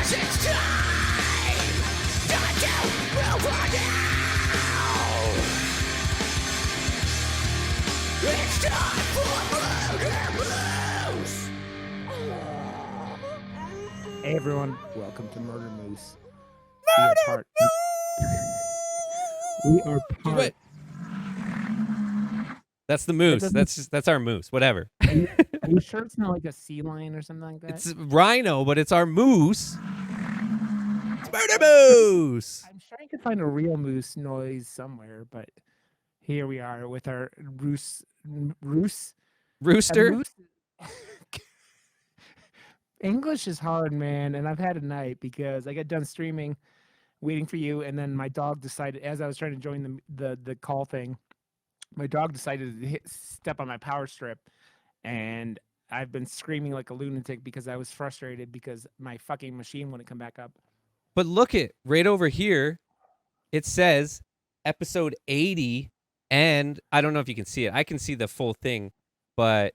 Hey everyone, welcome to Murder Moose. We are Just part. wait. That's the That moose. doesn't. That's our moose. Whatever. Are you sure it's not like a sea lion or something like that? It's rhino, but it's our moose. It's murder moose. I'm sure you could find a real moose noise somewhere, but here we are with our roos. A Rooster. moose. English is hard, man, and I've had a night because I got done streaming, waiting for you, and then my dog decided, as I was trying to join the call thing, my dog decided to step on my power strip, and I've been screaming like a lunatic because I was frustrated because my fucking machine wouldn't come back up. But look it right over here. It says episode 80, and I don't know if you can see it. I can see the full thing, but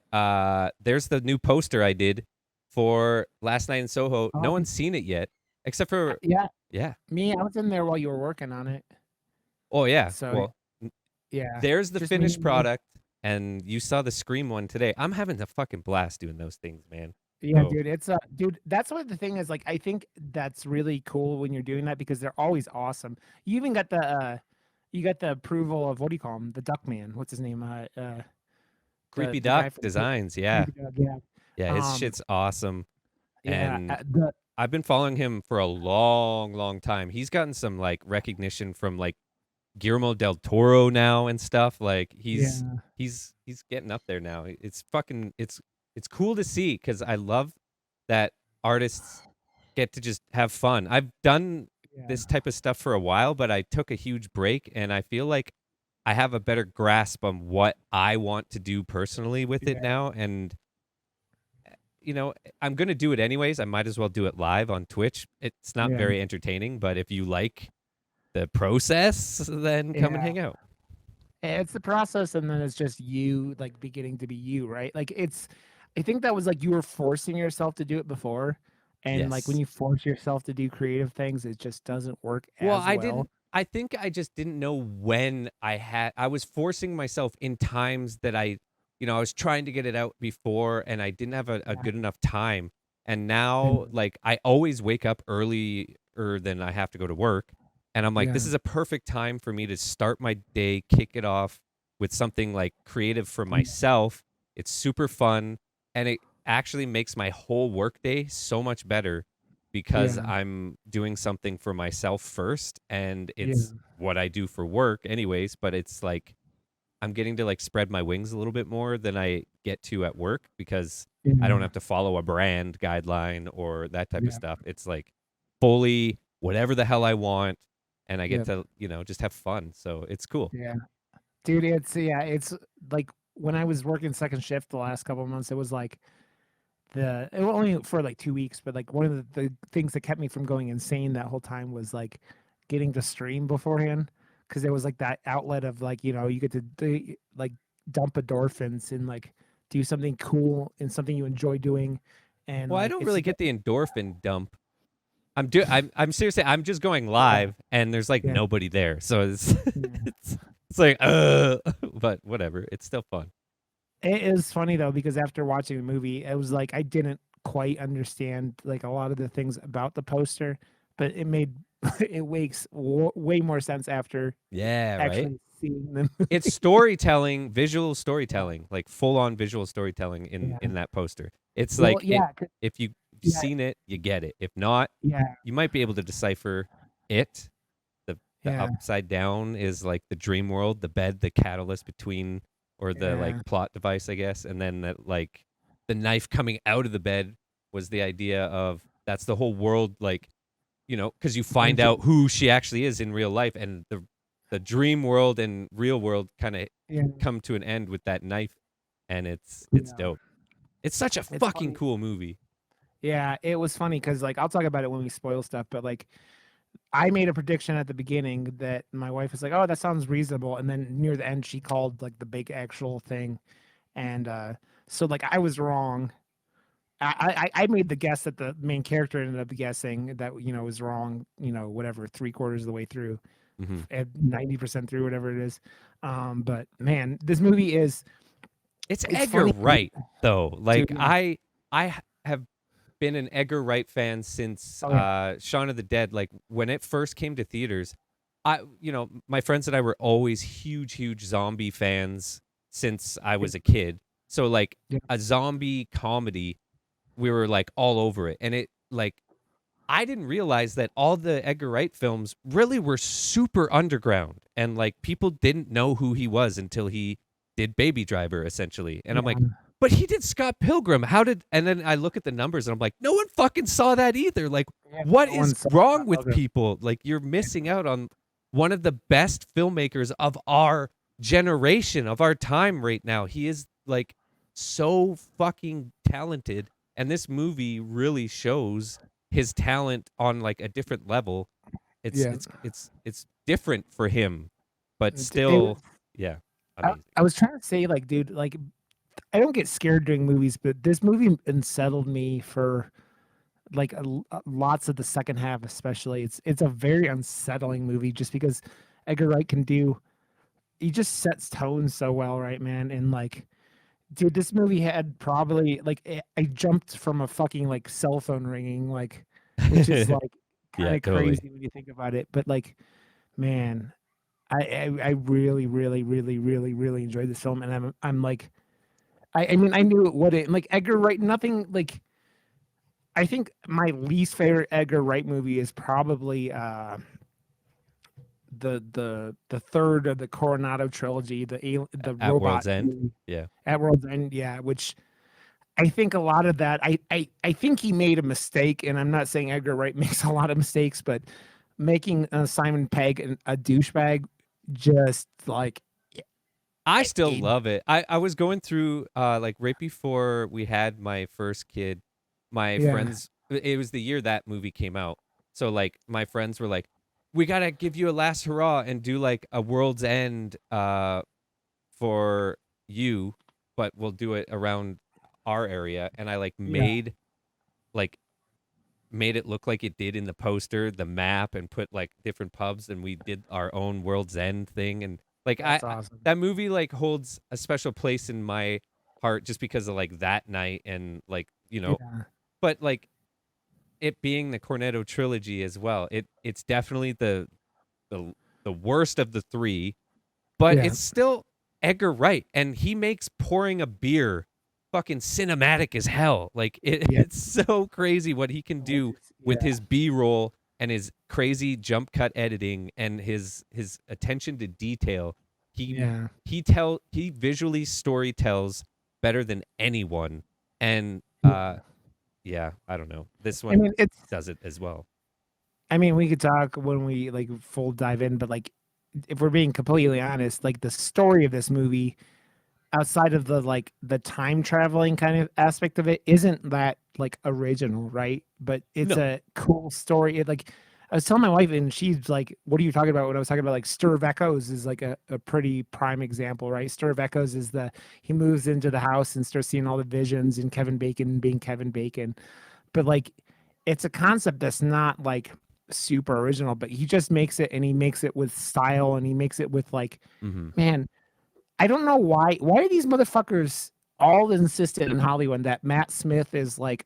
there's the new poster I did for Last Night in Soho. No one's seen it yet, except for yeah. Me, I was in there while you were working on it. Oh yeah. So Well, yeah. there's the Just finished me. product, and you saw the Scream one today. I'm having a fucking blast doing those things, man. Yeah, So- dude, it's dude, that's what the thing is. Like, I think that's really cool when you're doing that because they're always awesome. You even got the approval of, what do you call him? The Duck Man. What's his name? Creepy the guy Duck from Designs, yeah. Creepy Duck, yeah. Yeah, his shit's awesome. Yeah, And I've been following him for a long, long time. He's gotten some like recognition from like Guillermo del Toro now and stuff. Like he's getting up there now. It's fucking it's cool to see because I love that artists get to just have fun. I've done this type of stuff for a while, but I took a huge break and I feel like I have a better grasp on what I want to do personally with it now. And you know, I'm going to do it anyways. I might as well do it live on Twitch. It's not very entertaining, but if you like the process, then come and hang out. It's the process, and then it's just you like beginning to be you, right? Like I think that was like you were forcing yourself to do it before, and like when Yes. you force yourself to do creative things, it just doesn't work Well, as I well. didn't. I think I just didn't know when I was forcing myself in times that I was trying to get it out before and I didn't have a good enough time. And now, like, I always wake up earlier than I have to go to work. And I'm like, this is a perfect time for me to start my day, kick it off with something like creative for myself. It's super fun. And it actually makes my whole workday so much better because I'm doing something for myself first. And it's what I do for work, anyways. But it's like, I'm getting to like spread my wings a little bit more than I get to at work because I don't have to follow a brand guideline or that type of stuff. It's like fully whatever the hell I want, and I get to just have fun. So it's cool. Yeah, dude, it's like when I was working second shift the last couple of months, it was like only for like 2 weeks, but like one of the things that kept me from going insane that whole time was like getting to stream beforehand because there was like that outlet of like you get to like dump endorphins and like do something cool and something you enjoy doing. And Well, I like don't really get the endorphin dump. I'm seriously, I'm just going live and there's like nobody there. So it's it's like but whatever. It's still fun. It is funny though because after watching the movie, it was like I didn't quite understand like a lot of the things about the poster, but it made it makes way more sense after actually seeing them. It's storytelling, visual storytelling, like full on visual storytelling in that poster. It's like if you've seen it, you get it. If not, you might be able to decipher it. The upside down is like the dream world, the bed, the catalyst between, or the like plot device, I guess. And then that like the knife coming out of the bed was the idea of that's the whole world, like, because you find out who she actually is in real life, and the dream world and real world kind of come to an end with that knife, and it's dope. It's such a fucking cool movie. Yeah, it was funny because like I'll talk about it when we spoil stuff, but like I made a prediction at the beginning that my wife was like, "Oh, that sounds reasonable," and then near the end she called like the big actual thing, and so like I was wrong, I made the guess that the main character ended up guessing that was wrong. Whatever, 3/4 of the way through, Hmm. at 90% through, whatever it is. But man, this movie is It's it's Edgar funny, Wright though. dude. Like I have been an Edgar Wright fan since Oh yeah, Shaun of the Dead. Like when it first came to theaters, my friends and I were always huge zombie fans since I yeah, was a kid. So like yeah, a zombie comedy, we were like all over it. And it like I didn't realize that all the Edgar Wright films really were super underground and like people didn't know who he was until he did Baby Driver essentially. And I'm like, yeah. but he did Scott Pilgrim. How did and then I look at the numbers and I'm like, no one fucking saw that either. Like Yeah, what no is one saw wrong Scott with Pilgrim. people? Like you're missing out on one of the best filmmakers of our generation, of our time right now. He is like so fucking talented and this movie really shows his talent on like a different level. It's Yeah, it's it's it's different for him, but it was. still, yeah, I, amazing. I was trying to say, like, dude, like, I don't get scared during movies, but this movie unsettled me for like lots of the second half, especially. It's a very unsettling movie just because Edgar Wright can do. He just sets tones so well, right, man? And like, dude, this movie had probably like I jumped from a fucking like cell phone ringing, like, which is like kind Yeah, of totally. crazy when you think about it. But like, man, I really, really, really, really, really enjoyed this film, and I'm like, I mean, I knew what it like Edgar Wright. Nothing like I think my least favorite Edgar Wright movie is probably the third of the Coronado trilogy, the At robot World's End. movie Yeah. at World's End, yeah, which I think a lot of that I think he made a mistake, and I'm not saying Edgar Wright makes a lot of mistakes, but making Simon Pegg a douchebag just like I it, still it, love it. I was going through like right before we had my first kid, my yeah, friends it was the year that movie came out. So like my friends were like, "We got to give you a last hurrah and do like a World's End for you, but we'll do it around our area." And I yeah, like made it look like it did in the poster, the map, and put like different pubs, and we did our own World's End thing. And like that's awesome. that movie like holds a special place in my heart just because of like that night and like Yeah, but like it being the Cornetto trilogy as well. It's definitely the the worst of the three, but yeah, it's still Edgar Wright, and he makes pouring a beer fucking cinematic as hell. Like yeah, it's so crazy what he can do with yeah, his B-roll and his crazy jump cut editing and his attention to detail. He yeah. he visually story tells better than anyone, and Yeah. yeah, I don't know. This I one mean, it's. does it as well. I mean, we could talk when we like full dive in, but like, if we're being completely honest, like the story of this movie, outside of the time traveling kind of aspect of it, isn't that like original, right? But it's No. a cool story. It like I was telling my wife, and she's like, "What are you talking about?" When I was talking about like Stir of Echoes is like a pretty prime example, right? Stir of Echoes is he moves into the house and starts seeing all the visions and Kevin Bacon being Kevin Bacon, but like it's a concept that's not like super original, but he just makes it, and he makes it with style, and he makes it with like, Hmm. man, I don't know why are these motherfuckers all insistent in Hollywood that Matt Smith is like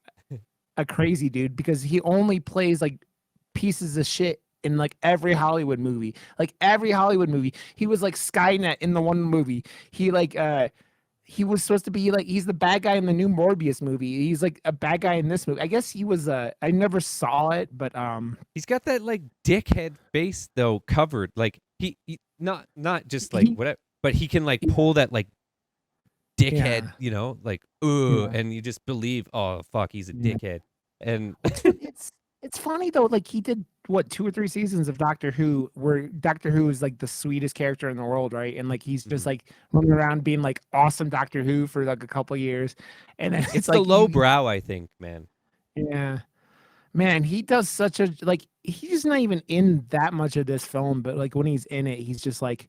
a crazy dude, because he only plays like pieces of shit in like every Hollywood movie. Like every Hollywood movie. He was like Skynet in the one movie. He was supposed to be like he's the bad guy in the new Morbius movie. He's like a bad guy in this movie. I guess he was I never saw it, but He's got that like dickhead face though covered. Like he not just like he whatever, but he can like yeah, pull that like dickhead, yeah, like yeah. and you just believe, oh fuck, he's a Yeah. dickhead. And It's funny though, like he did what 2 or 3 seasons of Doctor Who, where Doctor Who is like the sweetest character in the world, right? And like he's just Mhm. like running around being like awesome Doctor Who for like a couple years, and then it's It's the like low brow, I think, man. yeah, man, he does such a like he's not even in that much of this film, but like when he's in it, he's just like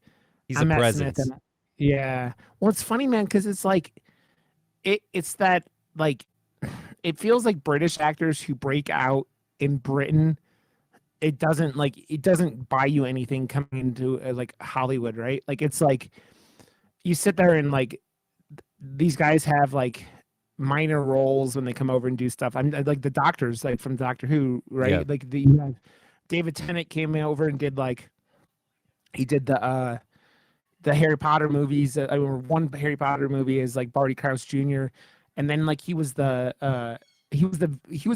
He's a I'm Matt Smith, presence. and yeah. Well, it's funny, man, because it's like it's that like it feels like British actors who break out in Britain, it doesn't buy you anything coming into like Hollywood, right? Like it's like you sit there and like these guys have like minor roles when they come over and do stuff. I'm like the doctors like from Doctor Who, Yeah. right? Like the you have David Tennant came over and did like he did the Harry Potter movies. I mean, one Harry Potter movie is like Barty Crouch Jr. And then like he was the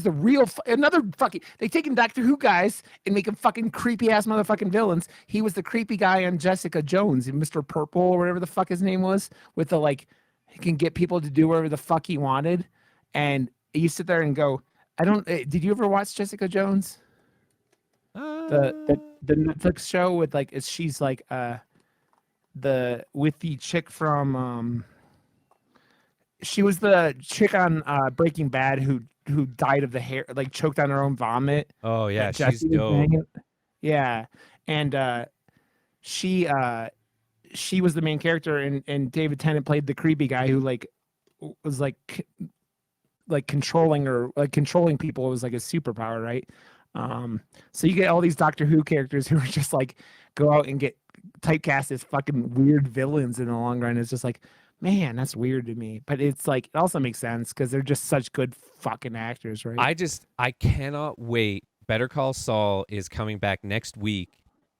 real another fucking they taken Doctor Who guys and make him fucking creepy ass motherfucking villains. He was the creepy guy on Jessica Jones and Mr. Purple or whatever the fuck his name was with the like he can get people to do whatever the fuck he wanted. And you sit there and go, I don't. Did you ever watch Jessica Jones? The Uh, the the Netflix show with like she's like the with the chick from she was the chick on Breaking Bad who died of the hair like choked on her own vomit oh yeah, that she's Jesse was dope. banging. Yeah. And she she was the main character and David Tennant played the creepy guy who like was like controlling or like controlling people was like a superpower, right? So you get all these Doctor Who characters who are just like go out and get typecast as fucking weird villains in the long run. It's just like, man, that's weird to me. But it's like it also makes sense because they're just such good fucking actors, right? I cannot wait. Better Call Saul is coming back next week,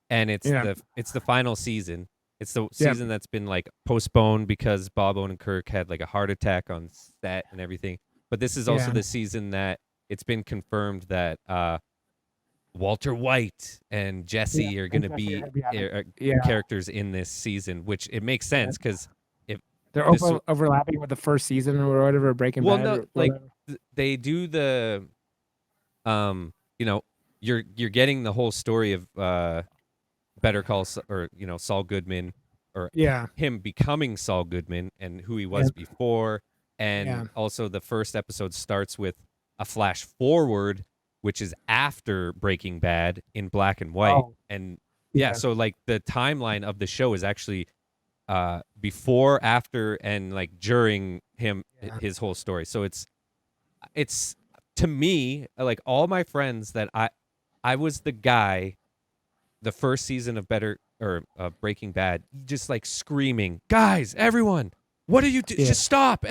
and Yeah. it's the final season. It's the Yeah. season that's been like postponed because Bob Odenkirk had like a heart attack on set and everything. But this is also Yeah. the season that it's been confirmed that Walter White and Yeah. Jesse are going And to Jesse be Eisenberg. Yeah. characters in this season, which it makes sense because if They're this overlapping with the first season or whatever, Breaking well, Bad no, or like whatever. they do the you know, you're getting the whole story of Better Call or Saul Goodman or Yeah. him becoming Saul Goodman and who he Yeah. was before, and Yeah. also the first episode starts with a flash forward, which is after Breaking Bad in black and white, Oh, and yeah, yeah. so like the timeline of the show is actually before, after, and like during Yeah. his whole story. So it's to me like all my friends that I was the guy the first season of Better or Breaking Bad, just like screaming, guys, everyone, what are you do? Yeah. Just stop,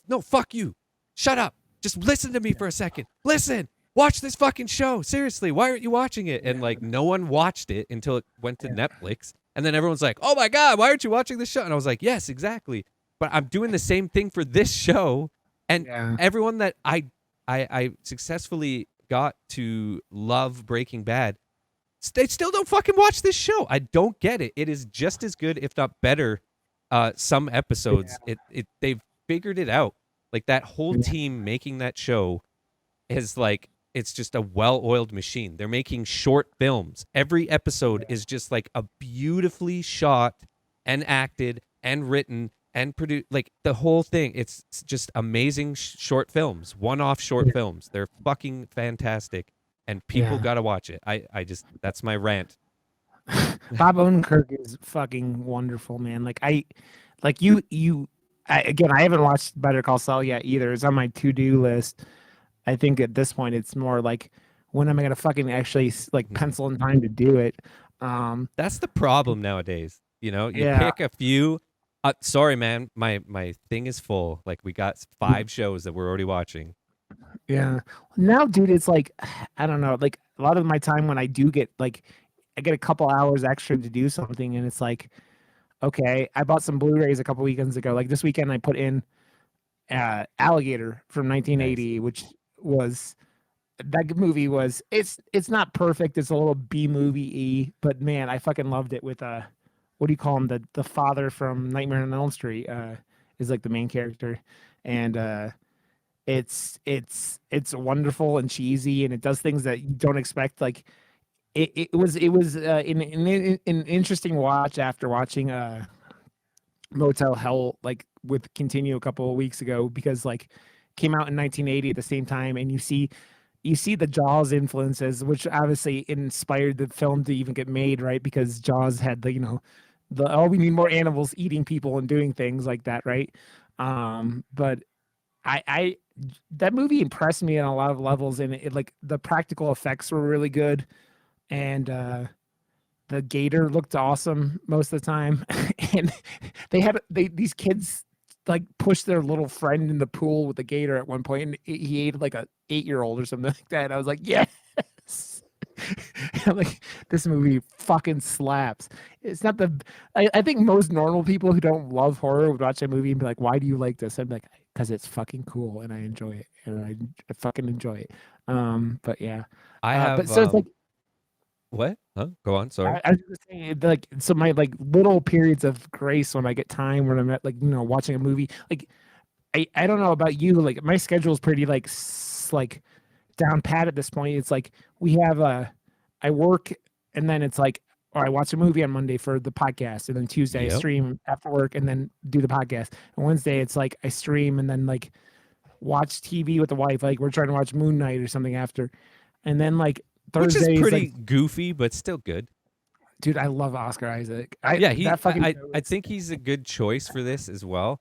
no, fuck you, shut up, just listen to me for a second, listen, watch this fucking show, seriously, why aren't you watching it? And like no one watched it until it went to Yeah. Netflix, and then everyone's like, oh my god, why aren't you watching this show? And I was like, yes, exactly, but I'm doing the same thing for this show, and Yeah. everyone that I successfully got to love Breaking Bad, they still don't fucking watch this show. I don't get it. It is just as good, if not better. Some episodes, they've figured it out. Like that whole Yeah. team making that show is like it's just a well-oiled machine. They're making short films. Every episode is just like a beautifully shot and acted and written and produced. Like the whole thing, it's just amazing short films, one-off short Yeah. films. They're fucking fantastic, and people Yeah. gotta watch it. I just that's my rant. Bob Odenkirk is fucking wonderful, man. Like again, I haven't watched Better Call Saul yet either. It's on my to-do list. I think at this point, it's more like when am I gonna fucking actually like pencil in time to do it? That's the problem nowadays. You Yeah, pick a few. Sorry, man, my thing is full. Like we got 5 shows that we're already watching. yeah. Now, dude, it's like I don't know. Like a lot of my time when I do get like I get a couple hours extra to do something, and it's like okay, I bought some Blu-rays a couple weekends ago. Like this weekend, I put in Alligator from Nice. 1980, which was that movie was it's not perfect. It's a little B movie y, but man, I fucking loved it with what do you call him? The father from Nightmare on Elm Street is like the main character. And it's wonderful and cheesy and it does things that you don't expect. Like it was an interesting watch after watching Motel Hell like with Continue a couple of weeks ago because like came out in 1980 at the same time and you see the Jaws influences, which obviously inspired the film to even get made, right? Because Jaws had the the oh we need more animals eating people and doing things like that, right? But I that movie impressed me on a lot of levels, and like the practical effects were really good, and the gator looked awesome most of the time, and these kids like pushed their little friend in the pool with the gator at one point, and he ate like a 8-year-old or something like that. I was like, yes. I'm like, this movie fucking slaps. It's not the. I think most normal people who don't love horror would watch a movie and be like, "Why do you like this?" I'm like, "Because it's fucking cool and I enjoy it, and I fucking enjoy it." But yeah, I but have so it's like what? Huh? Go on. Sorry. I was just saying, like, so my like little periods of grace when I get time when I'm at like watching a movie, like I don't know about you, like my schedule is pretty like like down pat at this point. It's like we have I work and then it's like, or I watch a movie on Monday for the podcast, and then Tuesday I Yep. stream after work and then do the podcast. And Wednesday it's like I stream and then like watch TV with the wife, like we're trying to watch Moon Knight or something after. And then like Which is Thursday is pretty like, goofy, but still good. dude, I love Oscar Isaac. I Yeah, that fucking I think he's a good choice for this as well.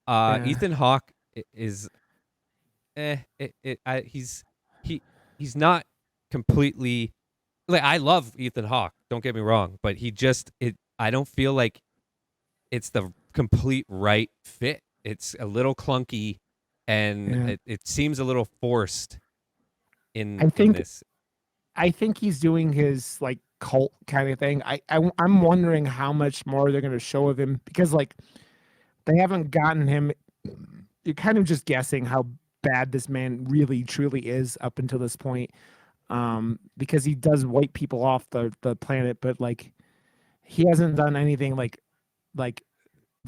yeah. Ethan Hawke is he he's not completely like I love Ethan Hawke, don't get me wrong, but he just it I don't feel like it's the complete right fit. It's a little clunky and Yeah. it seems a little forced I in think this. I think he's doing his like cult kind of thing. I'm wondering how much more they're going to show of him because like they haven't gotten him. You're kind of just guessing how bad this man really truly is up until this point. Because he does wipe people off the planet, but like he hasn't done anything like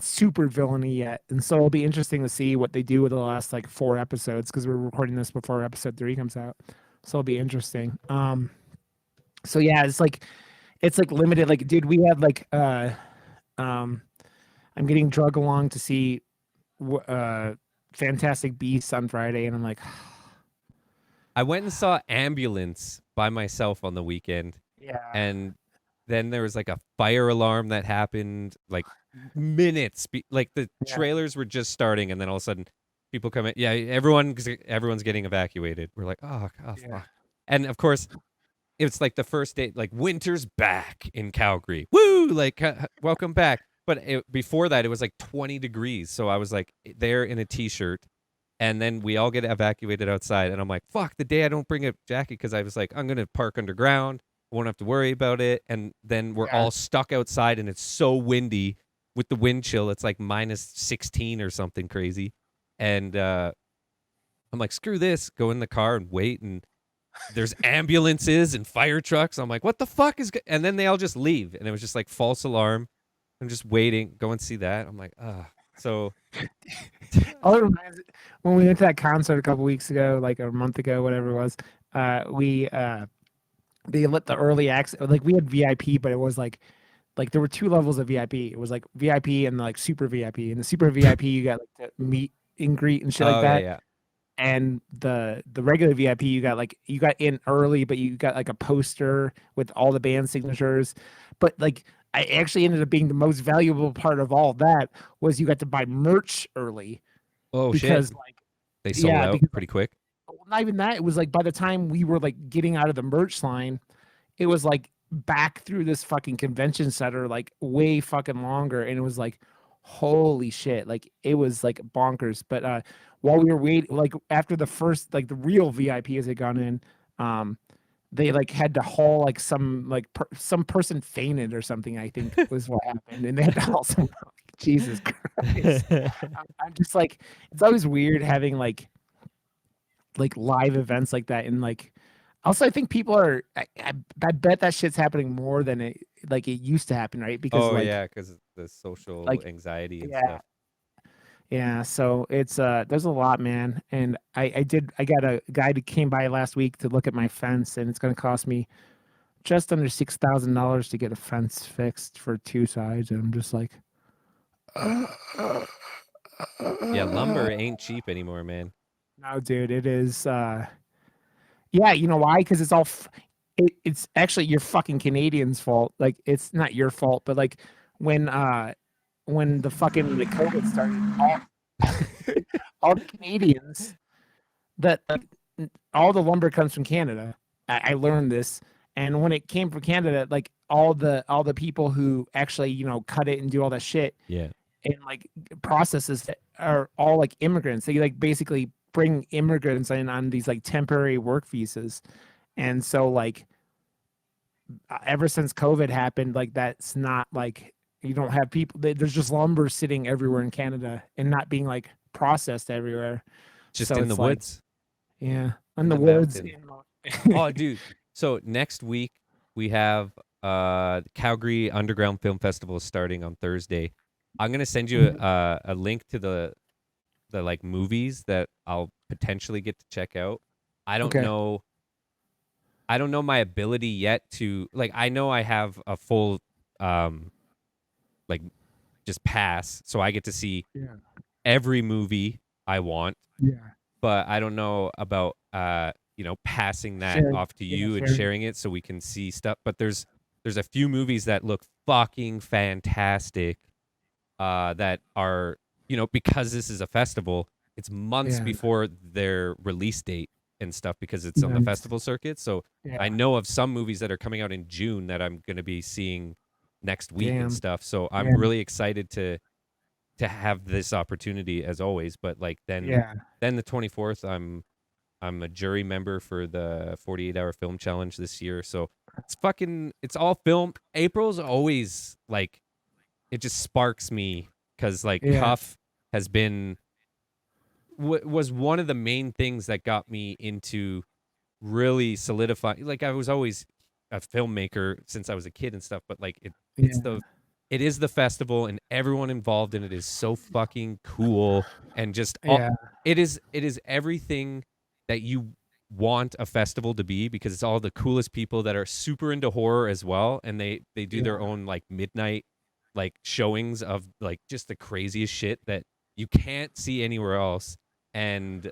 super villainy yet. And so it'll be interesting to see what they do with the last like 4 episodes because we're recording this before episode 3 comes out. So it'll be interesting. So yeah, it's like limited. Like, dude, we had like um I'm getting drug along to see Fantastic Beasts on Friday, and I'm like, I went and saw Ambulance by myself on the weekend, yeah, and then there was like a fire alarm that happened like minutes like the yeah, trailers were just starting and then all of a sudden people come in, yeah, everyone's getting evacuated. We're like, oh yeah, fuck. And of course it's like the first day, like winter's back in Calgary, woo, like welcome back. But before that it was like 20 degrees, so I was like there in a t-shirt, and then we all get evacuated outside and I'm like, fuck, the day I don't bring a jacket, because I was like, I'm gonna park underground, I won't have to worry about it. And then we're yeah. all stuck outside and it's so windy with the wind chill, it's like minus 16 or something crazy. And I'm like, screw this, go in the car and wait, and there's ambulances and fire trucks. I'm like, what the fuck and then they all just leave and it was just like false alarm. I'm just waiting, go and see that. I'm like, so All it reminds when we went to that concert a couple weeks ago, like a month ago, whatever it was. We they let the early access. Like we had VIP, but it was like there were 2 levels of VIP. It was like VIP and like super VIP. And the super VIP, you got like to meet and greet and shit like oh yeah, that. yeah. And the regular VIP, you got in early, but you got like a poster with all the band signatures. But like I actually ended up being the most valuable part of all that was you got to buy merch early Oh shit, because like they sold yeah, out because pretty quick. well, not even that. It was like by the time we were like getting out of the merch line, it was like back through this fucking convention center like way fucking longer, and it was like holy shit, like it was like bonkers. But while we were waiting, like after the first like the real VIPs had gone in, um they like had to haul like some person fainted or something, I think was what happened, and they had to haul some Jesus Christ. I'm just like, it's always weird having like live events like that, and like also I think people are I bet that shit's happening more than it used to happen, right? Because Oh yeah, because the social like anxiety and yeah, stuff. yeah, so it's there's a lot, man. And I got a guy that came by last week to look at my fence, and it's going to cost me just under $6,000 to get a fence fixed for 2 sides, and I'm just like Yeah, lumber ain't cheap anymore, man. no, dude, it is yeah, you know why? Because it's all it's actually your fucking Canadians' fault. Like it's not your fault, but like when the fucking the COVID started, all the Canadians that like all the lumber comes from Canada. I learned this, and when it came from Canada, like all the people who actually cut it and do all that shit Yeah. and like processes that are all like immigrants. They like basically bring immigrants in on these like temporary work visas, and so like ever since COVID happened, like that's not like you don't have people. There's just lumber sitting everywhere in Canada and not being like processed everywhere. Just So in the it's like, woods, yeah, in in the the woods. mountains. Oh, dude. So next week we have Calgary Underground Film Festival starting on Thursday. I'm gonna send you Mhm. a link to the like movies that I'll potentially get to check out. I don't Okay. know I don't know my ability yet to like I know I have a full um like just pass so I get to see Yeah. every movie I want, Yeah. but I don't know about passing that Sharing. off to Yeah. you and Sharing. sharing it so we can see stuff. But there's a few movies that look fucking fantastic that are because this is a festival, it's months Yeah. before their release date and stuff because it's on the Nice. festival circuit. So I Yeah. know of some movies that are coming out in June that I'm going to be seeing next week and Damn. stuff. So I'm Yeah. really excited to have this opportunity as always. But like Yeah. then the 24th, I'm a jury member for the 48-hour film challenge this year. So it's all film. April's always like it just sparks me because like Yeah. Cuff has been was one of the main things that got me into really solidifying. Like I was always a filmmaker since I was a kid and stuff, but like Yeah. it is the festival and everyone involved in it is so fucking cool and just all Yeah. it is everything that you want a festival to be because it's all the coolest people that are super into horror as well and they do their Yeah. own like midnight like showings of like just the craziest shit that you can't see anywhere else and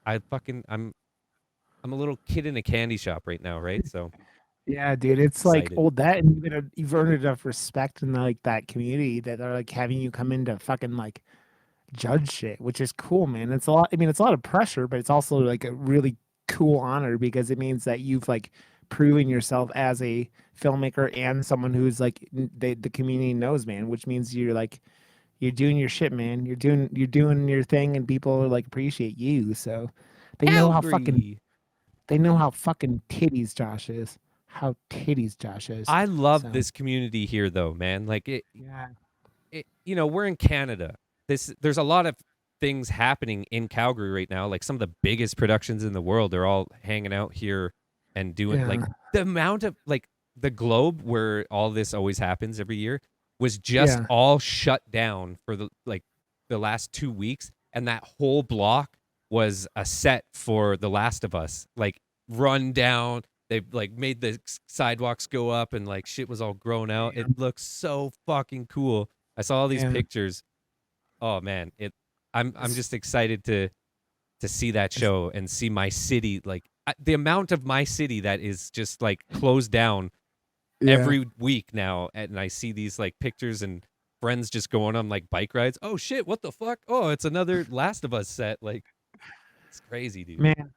I'm a little kid in a candy shop right now, right? So Yeah, dude, it's like excited. oh that and you've earned enough respect in like that community that are like having you come in to fucking like judge shit, which is cool, man. It's a lot. I mean, it's a lot of pressure, but it's also like a really cool honor because it means that you've like proven yourself as a filmmaker and someone who's like the community knows, man. Which means you're doing your shit, man. You're doing your thing, and people like appreciate you. So they know how fucking Calgary. they know how fucking titties Josh is. How titties Josh is. I love So this community here though, man. Like yeah, we're in Canada. There's a lot of things happening in Calgary right now. Like some of the biggest productions in the world are all hanging out here and doing like yeah, the amount of like the globe where all this always happens every year was just yeah, all shut down for the last 2 weeks and that whole block was a set for The Last of Us. Like run down. They've like made the sidewalks go up and like shit was all grown out. It damn, looks so fucking cool. I saw all these yeah. pictures. Oh man, I'm It's, just excited to see that it's show and see my city like the amount of my city that is just like closed down yeah. every week now and I see these like pictures and friends just going on like bike rides. Oh shit, what the fuck? Oh, it's another Last of Us set. Like it's crazy, dude. Man,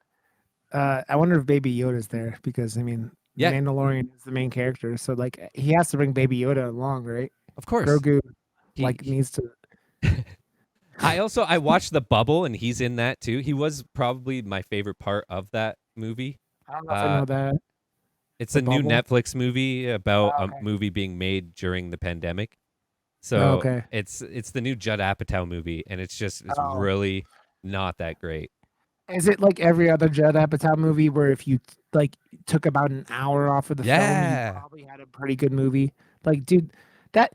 I wonder if Baby Yoda's there because I mean, the Yeah, Mandalorian is the main character, so like he has to bring Baby Yoda along, right? of course. Grogu He, like needs to. I watched The Bubble and he's in that too. He was probably my favorite part of that movie. I don't know if I Uh know that. it's The a new bubble. Netflix movie about Oh, a okay. movie being made during the pandemic. Oh, So okay. it's the new Judd Apatow movie and it's Oh, really not that great. is it like every other Judd Apatow movie where if you like took about an hour off of the film, you Yeah. probably had a pretty good movie? Like, dude, that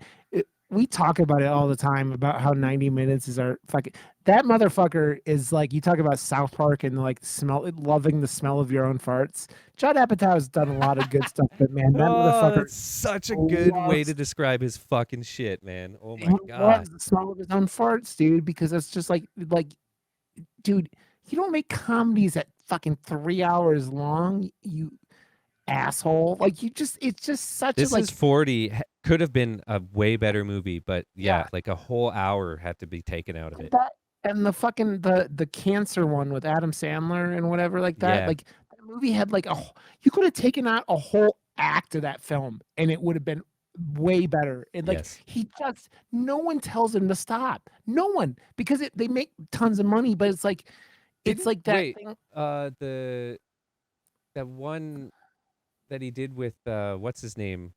we talk about it all the time about how 90 minutes is our fucking that motherfucker is like you talk about South Park and like loving the smell of your own farts. Judd Apatow has done a lot of good stuff, but man, that Oh, motherfucker that's such a good way to loves describe his fucking shit, man. Oh he my god. loves the smell of his own farts, dude, because it's just like dude, you don't make comedies at fucking 3 hours long, you asshole. Like you just it's just such a This is like 40 could have been a way better movie, but yeah, yeah. like a whole hour had to be taken out of And it. and the fucking the cancer one with Adam Sandler and whatever like that. Yeah. Like that movie had like you could have taken out a whole act of that film and it would have been way better. And like Yes. he just no one tells him to stop. No one because they make tons of money, but it's Didn't like that wait. thing. The that one that he did with what's his name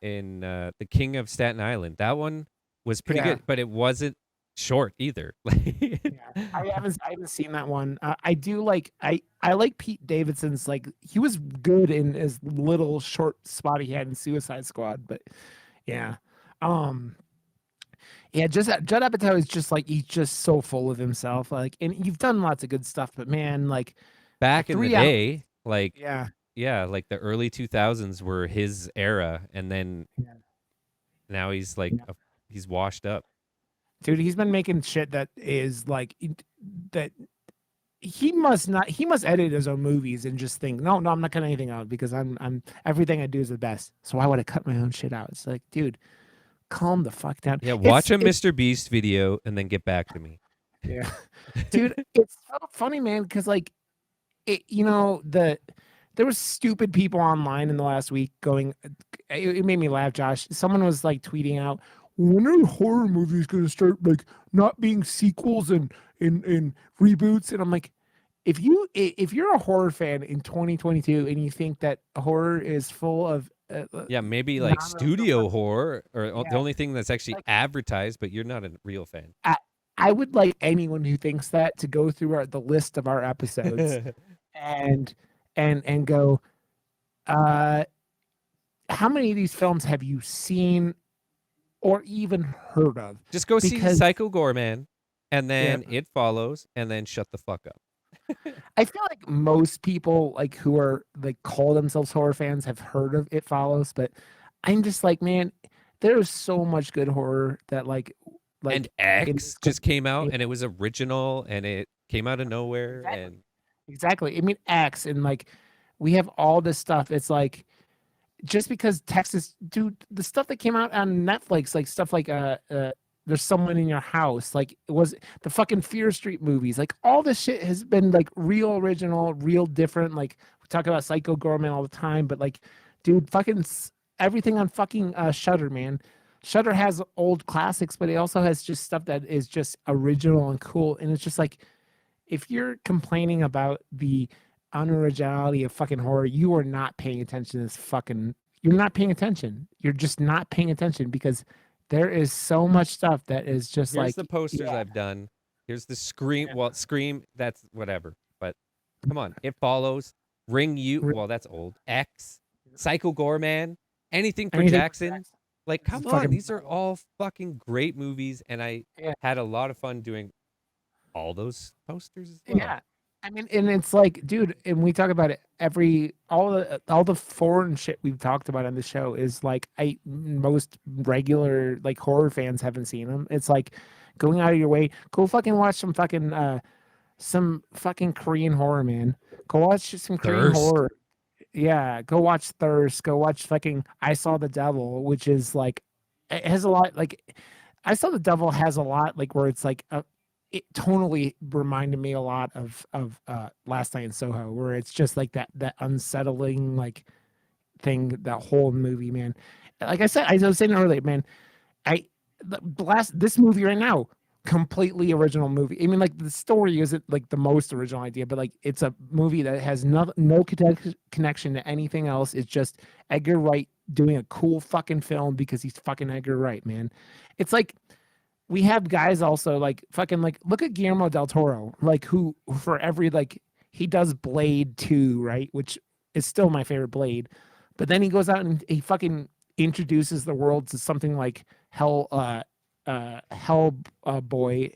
in The King of Staten Island. That one was pretty Yeah. good, but it wasn't short either. Yeah, I haven't seen that one. I do like I like Pete Davidson's like he was good in his little short spot he had in Suicide Squad, but yeah, um, yeah, just Judd Apatow is just like he's just so full of himself. Like, and you've done lots of good stuff, but man, like Back in the 3 hours, day, like yeah, yeah, like the early 2000s were his era, and then yeah, now he's like yeah. he's washed up. Dude, he's been making shit that is like that he must edit his own movies and just think, no, I'm not cutting anything out because I'm everything I do is the best. So why would I cut my own shit out? It's like, dude, calm the fuck down. Yeah, watch a Mr. Beast video and then get back to me. Yeah, dude, it's so funny, man, because like there was stupid people online in the last week going. It made me laugh, Josh. Someone was like tweeting out, when are horror movies gonna start like not being sequels and reboots? And I'm like, if you're a horror fan in 2022 and you think that horror is full of Yeah, maybe like studio non-original, horror or the yeah, only thing that's actually like advertised, but you're not a real fan. I would like anyone who thinks that to go through the list of our episodes and and go, uh, how many of these films have you seen or even heard of? Just go see Because Psycho Gorman, and yeah, then It Follows, and then shut the fuck up. I feel like most people like who are like call themselves horror fans have heard of It Follows, but I'm just like, man, there's so much good horror that And in X this just came out, yeah, and it was original, and it came out of nowhere, exactly. and Exactly. I mean, X and like we have all this stuff. It's like just because Texas, dude, the stuff that came out on Netflix, like stuff like there's someone in your house, like it was the fucking Fear Street movies, like all this shit has been like real original, real different. Like we talk about Psycho Gorman all the time, but like, dude, everything on fucking Shutter, man. Shutter has old classics, but it also has just stuff that is just original and cool, and it's just like if you're complaining about the unoriginality of fucking horror, you are not paying attention to this fucking. You're not paying attention. You're just not paying attention because there is so much stuff that is just here's like, the posters yeah, I've done. Here's the Scream. yeah, Well, Scream, that's whatever. But come on, It Follows, Ring You. re- Well, that's old. X, Psycho Gorman, anything for anything for Jackson. Jackson. Like, This is come on, fucking these are all fucking great movies, and I yeah, had a lot of fun doing all those posters as well. yeah. I mean, and it's like, dude, and we talk about it all the foreign shit we've talked about on the show is like most regular like horror fans haven't seen them. It's like going out of your way, go fucking watch some fucking Korean horror, man. Go watch some Korean Thirst. horror. Yeah, go watch Thirst. Go watch fucking I Saw the Devil, which is like it has a lot like I Saw the Devil has a lot like where it's like it totally reminded me a lot of Last Night in Soho, where it's just like that unsettling like thing, that whole movie, man. Like I said, I was saying earlier, man, I the last this movie right now, completely original movie. I mean, like the story isn't like the most original idea, but like it's a movie that has no connection to anything else. It's just Edgar Wright doing a cool fucking film because he's fucking Edgar Wright, man. It's like we have guys also like fucking like look at Guillermo del Toro, like who for every like he does Blade 2, right? Which is still my favorite Blade. But then he goes out and he fucking introduces the world to something like Hell Boy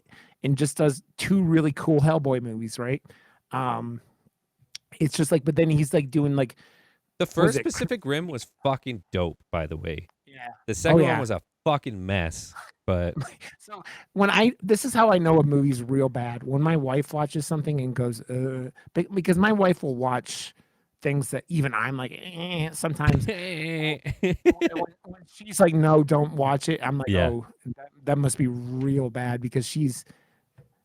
and just does two really cool Hellboy movies, right? Um it's just like but then he's like doing like The what was first it? Pacific Rim was fucking dope, by the way. Yeah. The Oh second one yeah. was a fucking mess, but So when I this is how I know a movie's real bad. When my wife watches something and goes, because my wife will watch things that even I'm like, sometimes. And when she's like, no, don't watch it. I'm like, yeah. oh, that must be real bad because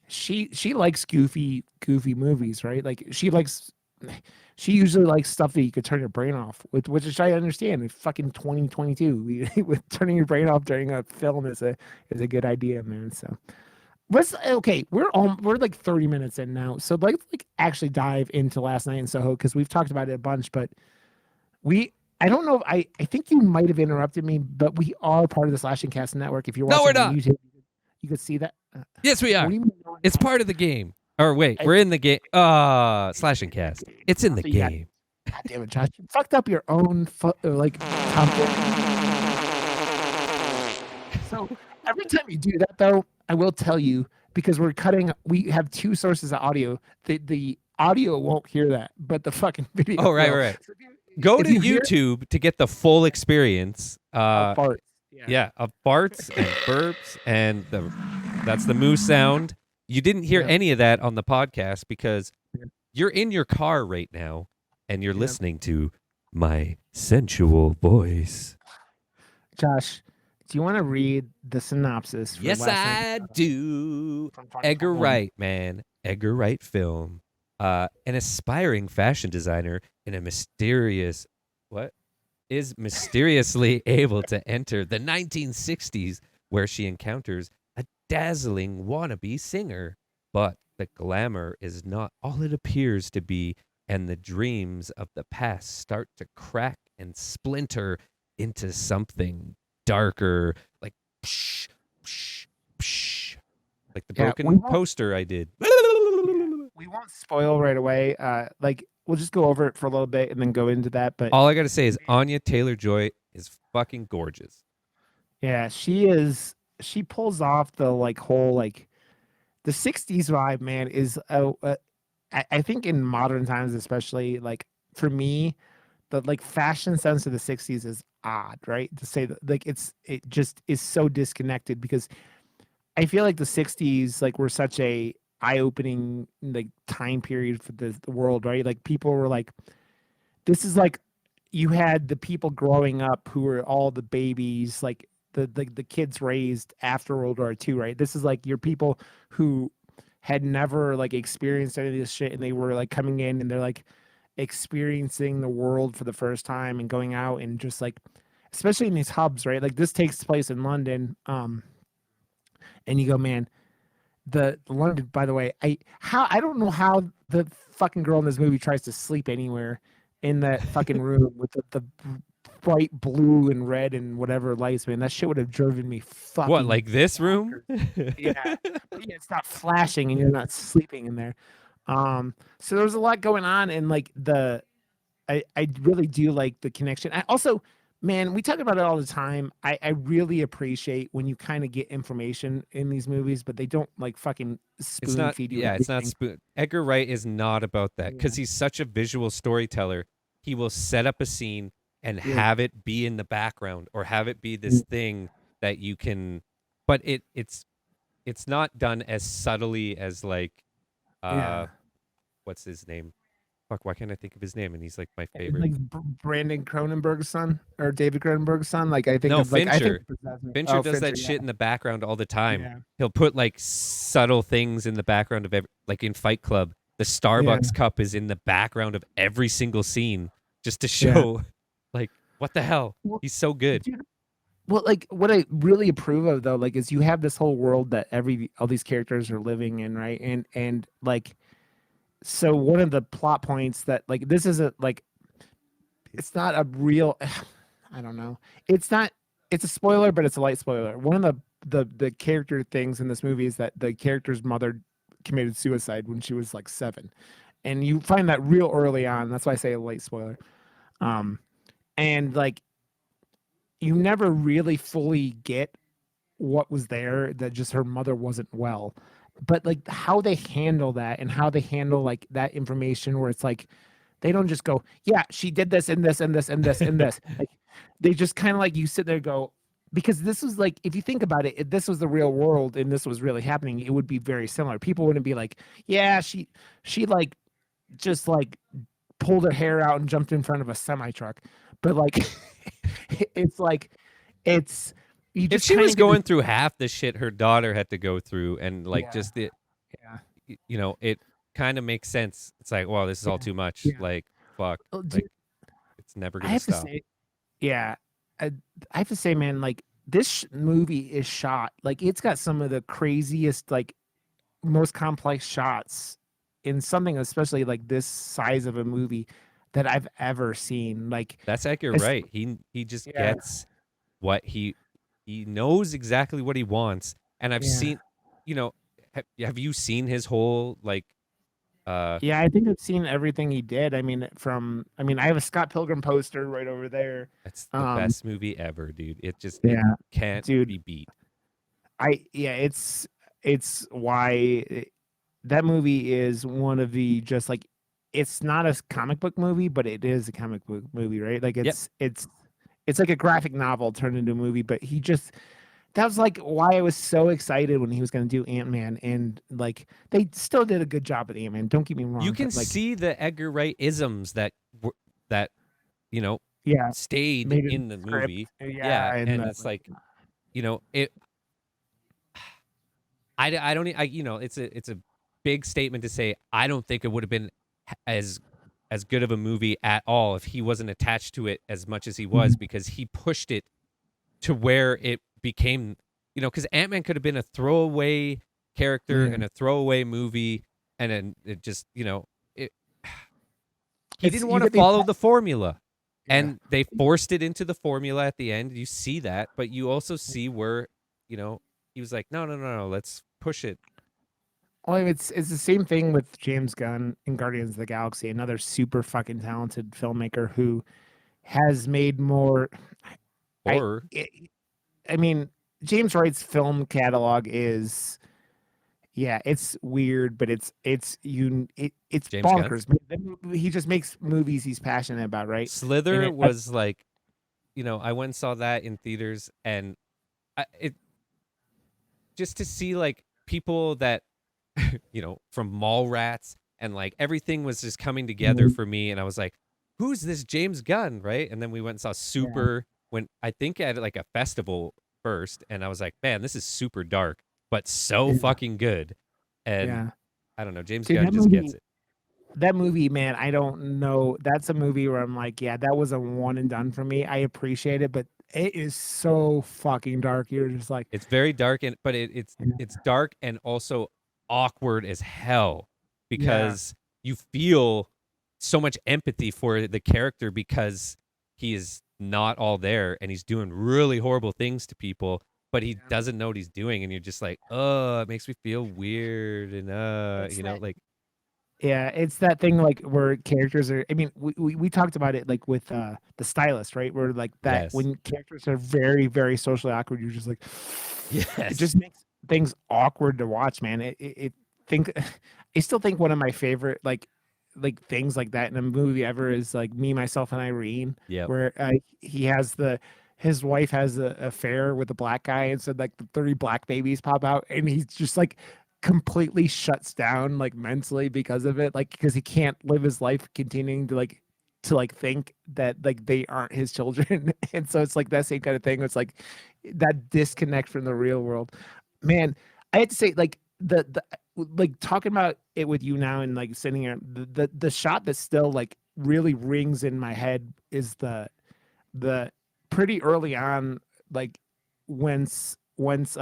she likes goofy movies, right? Like she usually likes stuff that you could turn your brain off with, which I understand. In fucking 2022, with turning your brain off during a film is a good idea, man. So let's okay. We're like 30 minutes in now, so like actually dive into Last Night in Soho because we've talked about it a bunch, but we. I don't know. If I think you might have interrupted me, but we are part of the Slashing Cast Network. If you're No, we're watching on not. YouTube, you could see that. Yes, we What are. do you mean? No, we're It's not? part of the game. Or wait, we're It's in the game. Slashing in the cast. game. It's in the So you got, game. God damn it, Josh. You fucked up your own like top 50. So every time you do that, though, I will tell you because we have two sources of audio. The audio won't hear that, but the fucking video Oh, right, will. right, right. So Go if to you hear YouTube to get the full experience. farts, yeah, Yeah, of farts and burps and that's the moose sound. You didn't hear yeah, any of that on the podcast because yeah, you're in your car right now and you're yeah. listening to my sensual voice. Josh, do you want to read the synopsis for Yes, Last Night I do. from Edgar 2021? Wright, man. Edgar Wright film. An aspiring fashion designer in a mysterious what? Is mysteriously able to enter the 1960s where she encounters a dazzling wannabe singer. But the glamour is not all it appears to be, and the dreams of the past start to crack and splinter into something darker, like psh, psh, psh, like the Yeah, broken poster I did. we won't spoil right away. Like we'll just go over it for a little bit and then go into that. But All I gotta say is Anya Taylor-Joy is fucking gorgeous. yeah, she is. She pulls off the like whole like the '60s vibe. Man, is I think in modern times, especially like for me, the like fashion sense of the '60s is odd, right? To say that like it just is so disconnected because I feel like the '60s like were such a eye-opening like time period for the world, right? Like people were like, this is like you had the people growing up who were all the babies, like the kids raised after World War II, right? This is like your people who had never like experienced any of this shit, and they were like coming in and they're like experiencing the world for the first time and going out and just like, especially in these hubs, right? Like this takes place in London, and you go, man, the London. By the way, I don't know how the fucking girl in this movie tries to sleep anywhere in that fucking room with the bright blue and red and whatever lights, man. That shit would have driven me What, fucking like this room? bonkers. Yeah, but yeah, it's not flashing and you're not sleeping in there. So there's a lot going on, and like I really do like the connection. I also, man, we talk about it all the time. I really appreciate when you kind of get information in these movies, but they don't like fucking It's spoon not, feed you yeah, it's not everything. spoon. Edgar Wright is not about that Yeah, because he's such a visual storyteller. He will set up a scene and yeah, have it be in the background or have it be this mm, thing that you can, but it's not done as subtly as like, uh, yeah. what's his name? Fuck, why can't I think of his name? And he's like my And, favorite. like Brandon Cronenberg's son or David Cronenberg's son. Like I think No, of like I think Fincher. of Possessor. Fincher Oh, does Fincher, that yeah, shit in the background all the time. yeah, He'll put like subtle things in the background of every, like in Fight Club, the yeah, Starbucks cup is in the background of every single scene just to yeah. show like what the hell? Well, He's so good. dude, well, like what I really approve of though, like is you have this whole world that all these characters are living in, right? And like so one of the plot points that like this isn't like it's not a real I don't know. It's not it's a spoiler, but it's a light spoiler. One of the character things in this movie is that the character's mother committed suicide when she was like 7. And you find that real early on. That's why I say a late spoiler. Um and like you never really fully get what was there, that just her mother wasn't well, but like how they handle that and how they handle like that information where it's like they don't just go, yeah, she did this and this and this and this and this, like they just kind of like you sit there and go, because this was like if you think about it, if this was the real world and this was really happening, it would be very similar. People wouldn't be like, yeah, she like just like pulled her hair out and jumped in front of a semi truck, but like it's like it's you If just she kind was of get this, going through half the shit her daughter had to go through and like yeah, just the Yeah. it kind of makes sense. It's like, wow, this is all Yeah. too much. Yeah. Like, fuck, Well, like dude, it's never I gonna have to stop. say, yeah, I, I have to say, man, like this movie is shot like it's got some of the craziest, like most complex shots in something, especially like this size of a movie that I've ever seen. Like, That's Edgar it's Wright. He just yeah, gets what he knows exactly what he wants. And I've yeah, seen, you know, have you seen his whole like uh yeah. I think I've seen everything he did. I mean, I have a Scott Pilgrim poster right over there. that's the Um, best movie ever, dude. It yeah, can't dude, be beat. yeah, it's why that movie is one of the just like it's not a comic book movie, but it is a comic book movie, right? Like Yep. it's like a graphic novel turned into a movie, but he just that was like why I was so excited when he was going to do Ant-Man, and like they still did a good job with Ant-Man. Don't get me You wrong, can but like see the Edgar Wright isms that you know yeah, stayed made it in the script, movie. yeah, Yeah, and and it's like like, it I don't it's a big statement to say I don't think it would have been as good of a movie at all if he wasn't attached to it as much as he was, mhm, because he pushed it to where it became, because Ant-Man could have been a throwaway character yeah, and a throwaway movie, and then it just, it, he it's didn't you want to get the follow the formula. yeah. And they forced it into the formula at the end. You see that, but you also see where, you know, he was like, no, no, no, no, let's push it. Well, it's the same thing with James Gunn in Guardians of the Galaxy, another super fucking talented filmmaker who has made more. I Horror. I I mean, James Wright's film catalog is yeah, it's weird, but it's James Gunn's. bonkers. He just makes movies he's passionate about, right? And Slither was like, I went and saw that in theaters, and it just to see like people that from Mallrats, and like everything was just coming together for me, and I was like, who's this James Gunn, right? And then we went and saw yeah, Super when I think at like a festival first, and I was like, man, this is super dark but so yeah, fucking good. And yeah. I don't know, James Dude, Gunn just gets it. that movie, man, I don't know. That's a movie where I'm like, yeah, that was a one and done for me. I appreciate it, but it is so fucking dark. You're just like, It's very dark, and but it's dark and also awkward as hell, yeah, because you feel so much empathy for the character, because he is not all there and he's doing really horrible things to people, but he yeah. doesn't know what he's doing, and you're just like, oh, it makes me feel weird, and It's that like, Yeah, it's that thing like where characters are. I mean, we talked about it like with the stylist, right? Where like that yes, when characters are very very socially awkward, you're just like, it yes, just makes things awkward to watch, man. It think I still think one of my favorite like things like that in a movie ever is like Me, Myself, and Irene, yep, where he has his wife has a affair with a black guy, and so like the 30 black babies pop out, and he's just like completely shuts down like mentally because of it, like because he can't live his life continuing to like think that like they aren't his children. And so it's like that same kind of thing. It's like that disconnect from the real world, man. I had to say like the like talking about it with you now and like sitting here, the shot that still like really rings in my head is the pretty early on, like once what's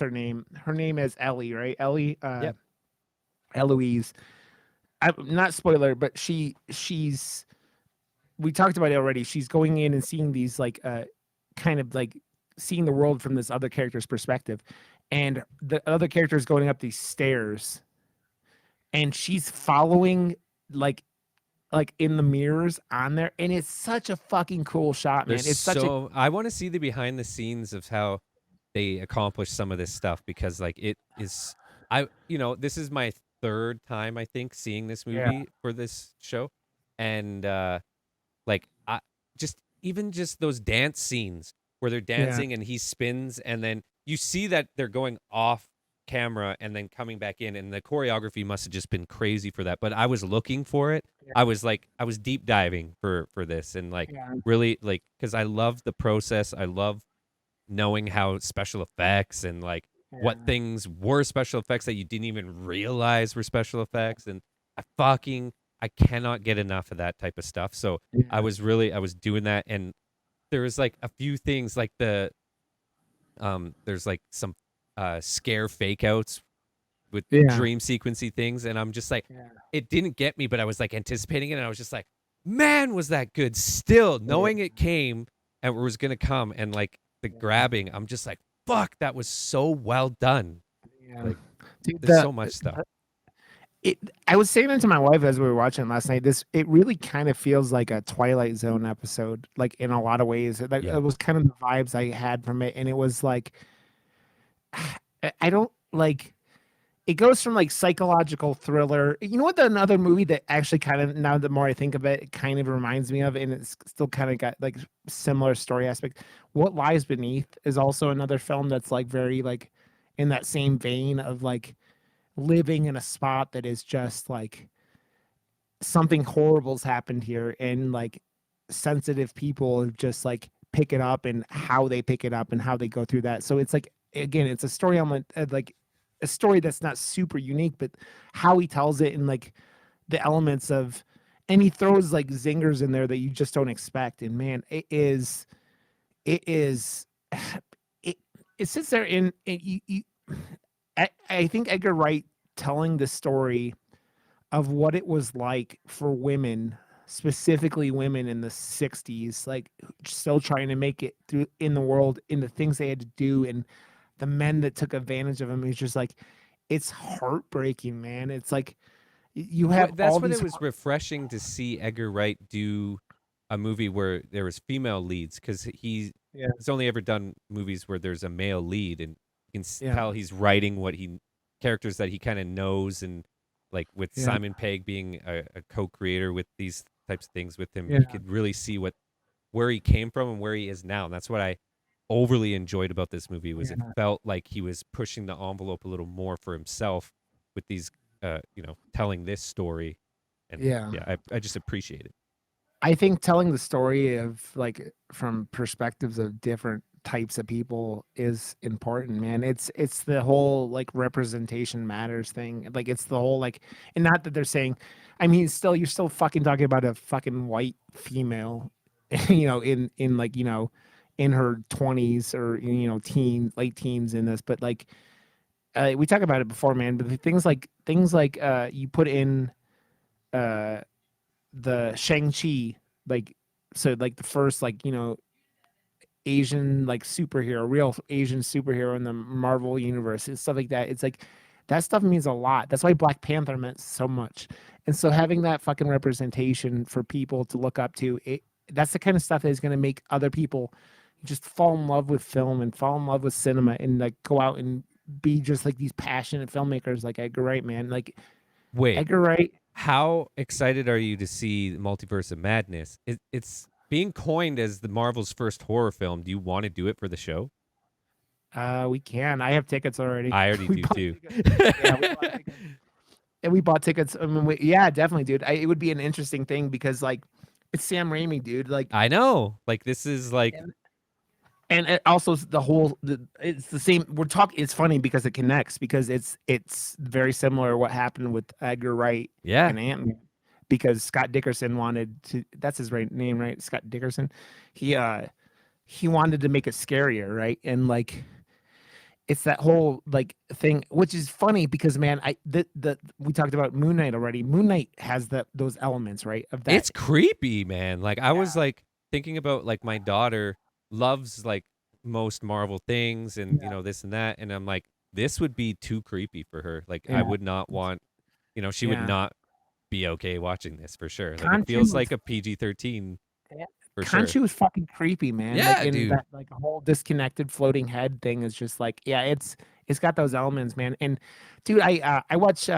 her name? Her name is Ellie, right? Ellie, yep, Eloise. I'm not spoiler, but she's we talked about it already. She's going in and seeing these like kind of like seeing the world from this other character's perspective. And the other character is going up these stairs and she's following like in the mirrors on there, and it's such a fucking cool shot, there's man. It's such a so I want to see the behind the scenes of how they accomplish some of this stuff, because like it is this is my third time I think seeing this yeah, movie for this show, and like I just even just those dance scenes where they're yeah, dancing and he spins, and then you see that they're going off camera and then coming back in, and the choreography must have just been crazy for that, but I was looking for it. yeah, I was deep diving for this, and like yeah. really like, because I love the process. I love knowing how special effects and like what Yeah. things were special effects that you didn't even realize were special effects. And I fucking I cannot get enough of that type of stuff. So Yeah. I was doing that, and there was like a few things like there's like some scare fake outs with Yeah. dream sequency things, and I'm just like, Yeah. it didn't get me, but I was like anticipating it, and I was just like, man, was that good? Still Yeah. knowing it came and it was gonna come, and like the grabbing, I'm just like, fuck, that was so well done. Yeah. Like, Dude, there's so much stuff. it I was saying it to my wife as we were watching it last night. This it really kind of feels like a Twilight Zone episode, like in a lot of ways. Like Yeah. it was kind of the vibes I had from it, and it was like I don't like it goes from like psychological thriller. You know what? Another movie that actually kind of now the more I think of it, it kind of reminds me of, and it's still kind of got like similar story aspect. What Lies Beneath is also another film that's like very like in that same vein of like living in a spot that is just like something horrible's happened here, and like sensitive people just like pick it up and how they pick it up and how they go through that. So it's like again, it's a story on like a story that's not super unique, but how he tells it and like the elements of, and he throws like zingers in there that you just don't expect. And man, it is it it sits there and I think Edgar Wright telling the story of what it was like for women, specifically women in the 60s, like still trying to make it through in the world, in the things they had to do, and the men that took advantage of them. It's just like, it's heartbreaking, man. It's like you have What all that's what it these, was refreshing to see Edgar Wright do a movie where there was female leads, because yeah, he's only ever done movies where there's a male lead, and you can yeah, tell he's writing what he characters that he kind of knows. And like with yeah, Simon Pegg being a co-creator with these types of things with him, yeah, you could really see what where he came from and where he is now. And that's what I overly enjoyed about this movie, was it yeah, felt like he was pushing the envelope a little more for himself with these telling this story. And yeah. yeah, I just appreciate it. I think telling the story of like from perspectives of different types of people is important, man. It's the whole like representation matters thing. Like it's the whole like, and not that they're saying, I mean, still you're still fucking talking about a fucking white female, in like in her 20s or teen late teens in this, but like we talk about it before, man. But the things like you put in uh the Shang-Chi, like so like the first like Asian like superhero, real Asian superhero in the Marvel universe and stuff like that. It's like that stuff means a lot. That's why Black Panther meant so much. And so having that fucking representation for people to look up to, that's the kind of stuff that is going to make other people just fall in love with film and fall in love with cinema and like go out and be just like these passionate filmmakers like Edgar Wright, man. Like Wait, Edgar Wright. how excited are you to see Multiverse of Madness? It's being coined as the Marvel's first horror film. Do you want to do it for the show? We can. I have tickets already. I already We do bought too. tickets. Yeah, we bought tickets. And we bought tickets. I mean, yeah, definitely, dude. It would be an interesting thing because like it's Sam Raimi, dude. Like, I know. Like, this is like, and, and it also it's the same. We're talking. It's funny because it connects because it's very similar to what happened with Edgar Wright yeah. and Ant-Man, because Scott Dickerson wanted to. That's his right name, right? Scott Dickerson. He wanted to make it scarier, right? And like it's that whole like thing, which is funny because man, the we talked about Moon Knight already. Moon Knight has those elements, right? Of that. It's creepy, man. Like, I was Yeah. like thinking about, like, my daughter loves like most Marvel things, and Yeah. this and that, and I'm like, this would be too creepy for her. Like, I Yeah. would not want, she would Yeah. not be okay watching this for sure. Like, it Conchu feels was like a PG-13 yeah, for sure. Conchu was fucking creepy, man. Like Yeah, in dude. that like whole disconnected floating head thing is just like, yeah, it's got those elements, man. And dude, I watch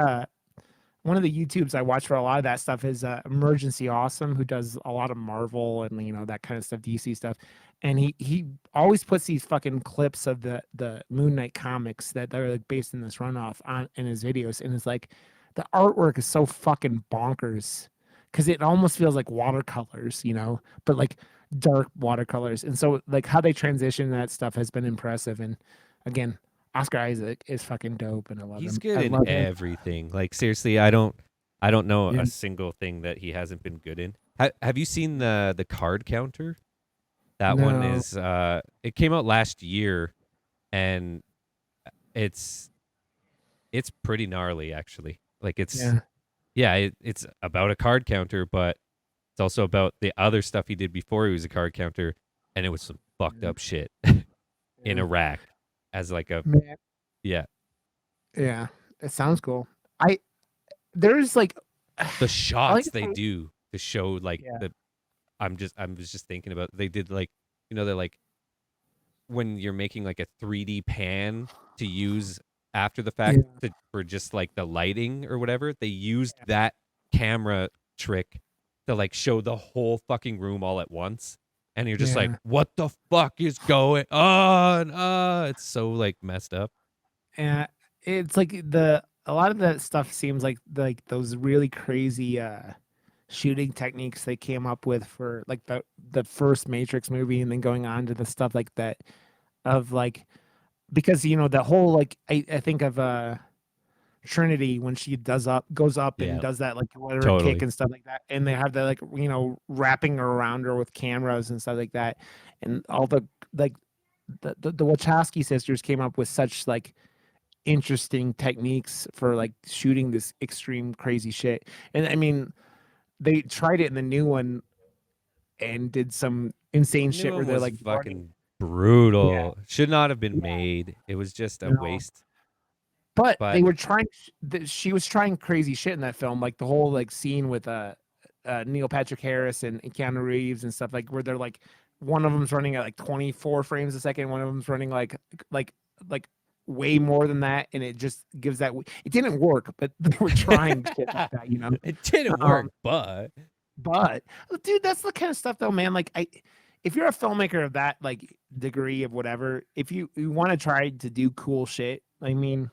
one of the YouTubes I watch for a lot of that stuff is Emergency Awesome, who does a lot of Marvel and that kind of stuff, DC stuff. And he always puts these fucking clips of the Moon Knight comics that are like based in this runoff on in his videos, and it's like the artwork is so fucking bonkers because it almost feels like watercolors, but like dark watercolors. And so like how they transition that stuff has been impressive. And again, Oscar Isaac is fucking dope, and I love He's him. good I in love him. everything. Like seriously, I don't know Yeah. a single thing that he hasn't been good in. Have you seen the card counter? That one No. is it came out last year, and it's it's pretty gnarly actually. Like it's Yeah. yeah, it's about a card counter, but it's also about the other stuff he did before he was a card counter, and it was some fucked Yeah. up shit in Yeah. Iraq as like a Man. yeah. Yeah. It sounds cool. I there's like The I like shots to they say do to show like yeah. the I was just thinking about they did like they're like when you're making like a 3D pan to use after the fact Yeah. for just like the lighting or whatever, they used that camera trick to like show the whole fucking room all at once. And you're just like, Yeah. what the fuck is going on? It's so like messed up. And it's like a lot of that stuff seems like those really crazy shooting techniques they came up with for like the first Matrix movie and then going on to the stuff like that of like because the whole like I think of Trinity when she goes up and Yeah, does that like whatever kick totally. and stuff like that and they have the like wrapping around her with cameras and stuff like that and all the like the Wachowski sisters came up with such like interesting techniques for like shooting this extreme crazy shit. And I mean, they tried it in the new one and did some The insane new shit where one they're was like running. fucking Yeah, brutal. Should not have been yeah, made. It was just a no. waste. But But they were trying. She was trying crazy shit in that film, like the whole like scene with Neil Patrick Harris and Keanu Reeves and stuff like where they're like one of them's running at like 24 frames a second, one of them's running like like way more than that, and it just gives that. It didn't work, but they were trying shit like that, it didn't work, Um, but but dude, that's the kind of stuff though, man. Like if you're a filmmaker of that like degree of whatever, if you want to try to do cool shit, I mean,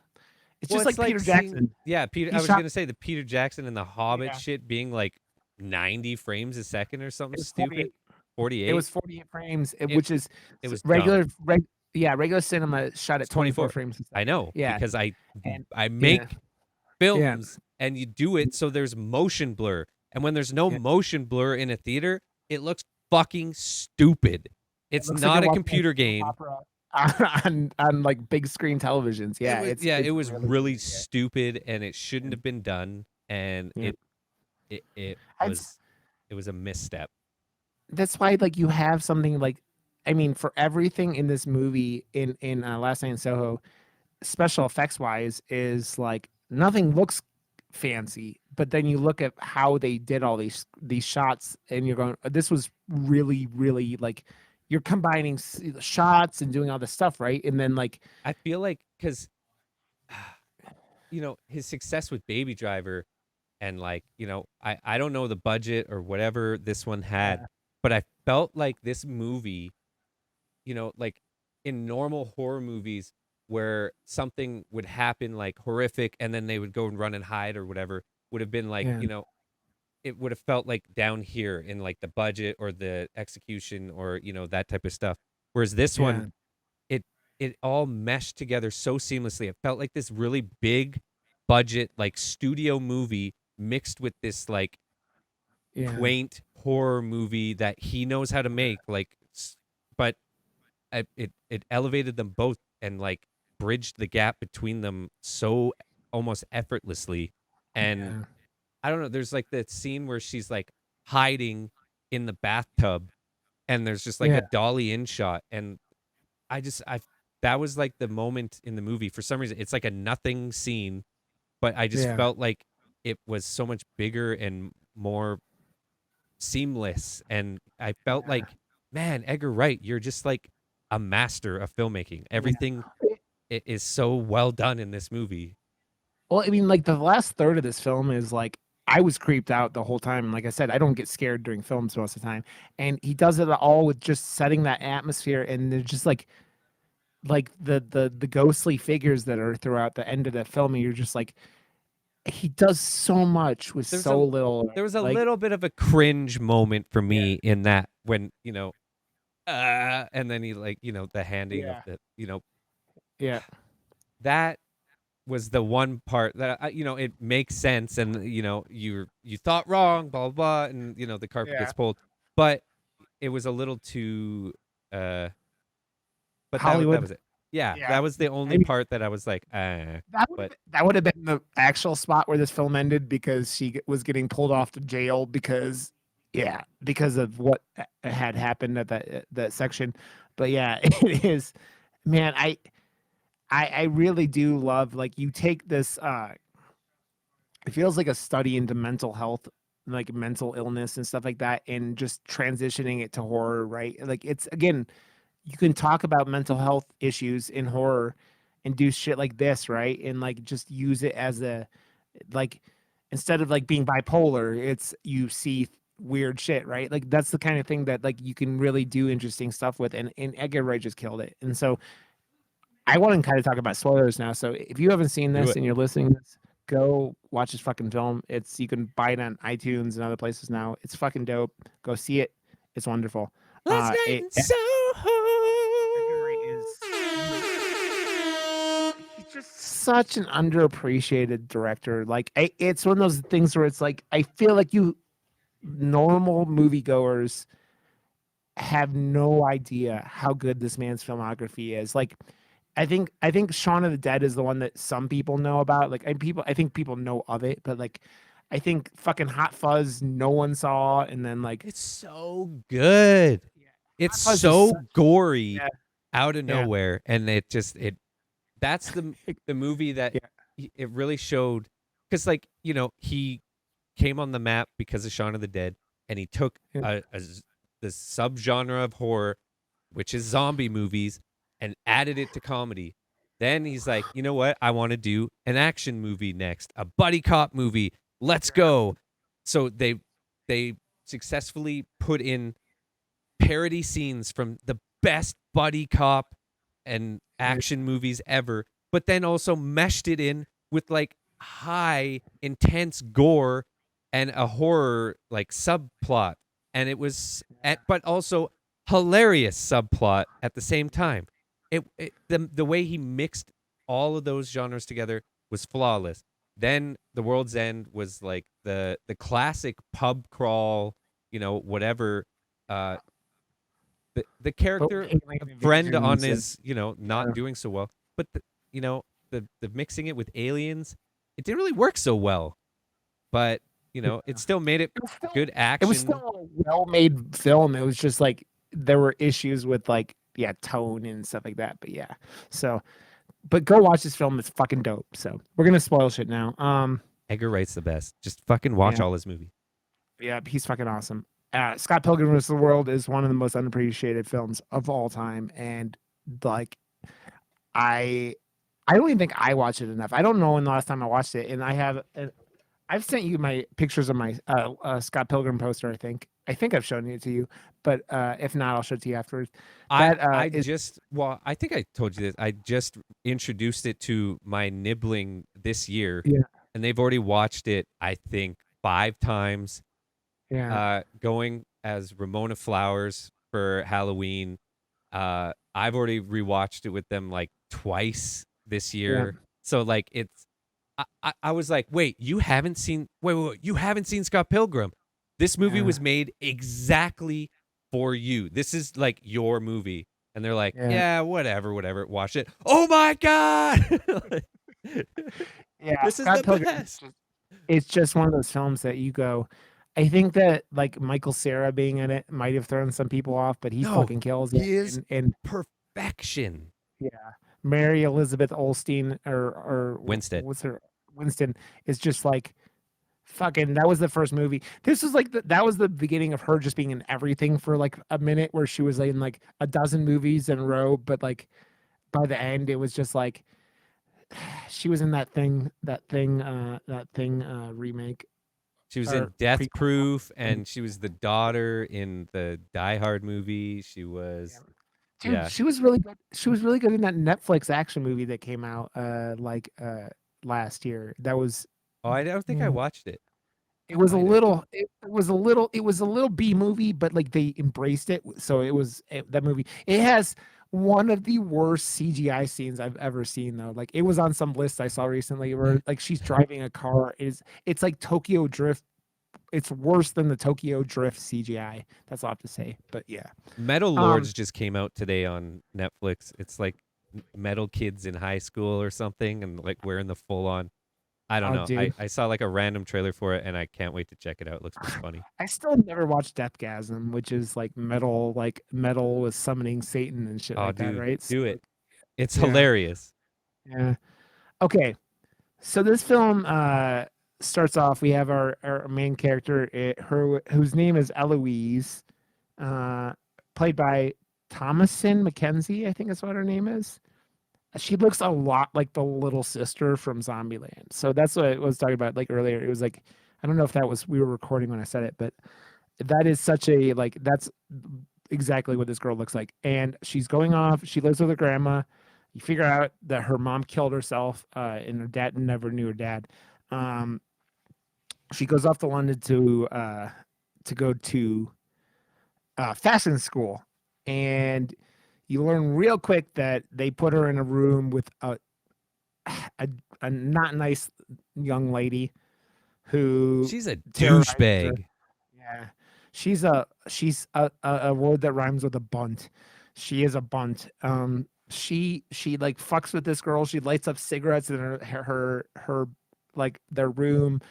it's well, just it's like like Peter seeing Jackson. Peter. He I was shot gonna say the Peter Jackson and the Hobbit yeah, shit being like 90 frames a second or something it was stupid. 48. It 48. was 48 frames, It which is it was regular dumb. regular cinema shot It's at 24 24. frames a I second. know Yeah. because And I yeah, make yeah, films and you do it so there's motion blur. And when there's no yeah. motion blur in a theater, it looks fucking stupid. It It's looks like you're not a watching a computer soap game. opera on like big screen televisions. Yeah, It it's was really really weird. Yeah. stupid and it shouldn't have been done and Yeah. it I'd it was a misstep. That's why like you have something like I mean for everything in this movie in Last Night in Soho special effects wise is like nothing looks fancy but then you look at how they did all these shots and you're going this was really like you're combining shots and doing all this stuff right and then like I feel like cuz his success with Baby Driver and like, I don't know the budget or whatever this one had, yeah but I felt like this movie, like in normal horror movies where something would happen like horrific and then they would go and run and hide or whatever, would have been like, yeah it would have felt like down here in like the budget or the execution or, that type of stuff. Whereas this one, yeah it it all meshed together so seamlessly. It felt like this really big budget like studio movie mixed with this like yeah quaint horror movie that he knows how to make but it elevated them both and like bridged the gap between them so almost effortlessly. And yeah I don't know, there's like that scene where she's like hiding in the bathtub and there's just like yeah a dolly in shot and I that was like the moment in the movie for some reason. It's like a nothing scene, but I just yeah felt like it was so much bigger and more seamless. And I felt yeah like, man, Edgar Wright, you're just like a master of filmmaking. yeah Everything is so well done in this movie. Well, I mean, like the last third of this film is like I was creeped out the whole time. Like I said, I don't get scared during films most of the time, and he does it all with just setting that atmosphere, and they're just like the ghostly figures that are throughout the end of the film. And you're just like, he does so much with There's so a little. there was a Like, little bit of a cringe moment for yeah, me in that when, and then he like, the handing of yeah, the, yeah. that was the one part that it makes sense, and you thought wrong, blah blah blah, and the carpet Yeah. gets pulled, but it was a little too. Uh, but that Hollywood. was it. Yeah, Yeah. that was the I only mean, part that I was like, but that would have been the actual spot where this film ended because was getting pulled off to jail because yeah, because of what had happened at that section. But yeah, it is man, I really do love like you take this it feels like a study into mental health, like mental illness and stuff like that, and just transitioning it to horror, right? Like it's again, you can talk about mental health issues in horror and do shit like this, right? And like just use it as a like instead of like being bipolar, it's you see weird shit, right? Like that's the kind of thing that like you can really do interesting stuff with, and Edgar Wright just killed it. And so I want to kind of talk about spoilers now. So if you haven't seen do this it. and you're listening to this, go watch this fucking film. It's you can buy it on iTunes and other places now. It's fucking dope. Go see it. It's wonderful. Last night in Soho. Edgar Wright is he's just such an underappreciated director. Like it's one of those things where it's like I feel like you normal moviegoers have no idea how good this man's filmography is. Like I think Shaun of the Dead is the one that some people know about. Like I think people know of it, but like I think fucking Hot Fuzz no one saw, and then like It's so good. yeah, It's Hot Fuzz is so such gory yeah out of yeah nowhere, and it that's the movie that yeah it really showed, because he came on the map because of Shaun of the Dead, and he took yeah the subgenre of horror, which is zombie movies, and added it to comedy. Then he's like, you know what? I want to do an action movie next, a buddy cop movie. Let's yeah go. So they successfully put in parody scenes from the best buddy cop and yeah action movies ever, but then also meshed it in with like high intense gore and a horror like subplot, and it was but also hilarious subplot at the same time. The way he mixed all of those genres together was flawless. Then The World's End was like the classic pub crawl, whatever. The but with character, a alien friend on invasions and his, not doing so well, but the mixing it with aliens, it didn't really work so well. But yeah. it still made it It was still good it was action. still a well-made film. It was just like there were issues with like yeah, tone and stuff like that. But yeah. So but go watch this film. It's fucking dope. So we're gonna spoil shit now. Edgar Wright's the best. Just fucking watch Yeah, all his movies. yeah, he's fucking awesome. Scott Pilgrim vs. the World is one of the most unappreciated films of all time, and like I, I don't even think I watched it enough. I don't know when the last time I watched it, and I've sent you my pictures of my Scott Pilgrim poster. I think I've shown it to you, but if not, I'll show it to you afterwards. I That I is just well, I think I told you this. I just introduced it to my nibbling this year, yeah, and they've already watched it, I think, 5 times. yeah, Going as Ramona Flowers for Halloween. I've already rewatched it with them like twice this yeah, year. So like I was like, wait, you haven't seen Scott Pilgrim. This movie yeah, was made exactly for you. This is like your movie. And they're like, yeah. yeah, whatever, watch it. Oh my God. Yeah, This is Scott the Pilgrim. best. It's just one of those films that you go. I think that like Michael Cera being in it might have thrown some people off, but he No, fucking kills it. he is And perfection. yeah, Mary Elizabeth Olstein or Winstead. what's her Winston is just like fucking. That was the first movie. This was like that was the beginning of her just being in everything for like a minute, where she was in like a dozen movies in a row, but like by the end it was just like she was in that thing remake She was or in Death prequel. Proof, and she was the daughter in the Die Hard movie. She Yeah. was, Dude, yeah. she was really good. She was really good in that Netflix action movie that came out last year. That was Oh, I don't think I mm, watched it. it I was a might have. little it was a little B movie, but like they embraced it. So it was that movie. It has one of the worst CGI scenes I've ever seen though. Like it was on some list I saw recently where like she's driving a car. It's like Tokyo Drift. It's worse than the Tokyo Drift CGI. That's all I have to say. But yeah. Metal Um Lords just came out today on Netflix. It's like metal kids in high school or something, and like wearing the full on. I don't oh know. I dude. I saw like a random trailer for it, and I can't wait to check it out. It looks pretty funny. I still never watched Deathgasm, which is like metal with summoning Satan and shit Oh, like that, dude, right? So, do it. like, It's yeah. hilarious. Yeah. Okay. So this film starts off. We have our main character, her whose name is Eloise, uh, played by Thomasin McKenzie. I think is what her name is. She looks a lot like the little sister from Zombieland. So that's what I was talking about like earlier. It was like I don't know if that was we were recording when I said it, but that is such a like that's exactly what this girl looks like. And she's going off. She lives with her grandma. You figure out that her mom killed herself, and her dad never knew her dad. Um, she goes off to London to go to fashion school, and you learn real quick that they put her in a room with a, a not nice young lady who She's a terrorizes her. douchebag. Yeah. She's a word that rhymes with a bunt. She is a bunt. She like fucks with this girl. She lights up cigarettes in her like their room.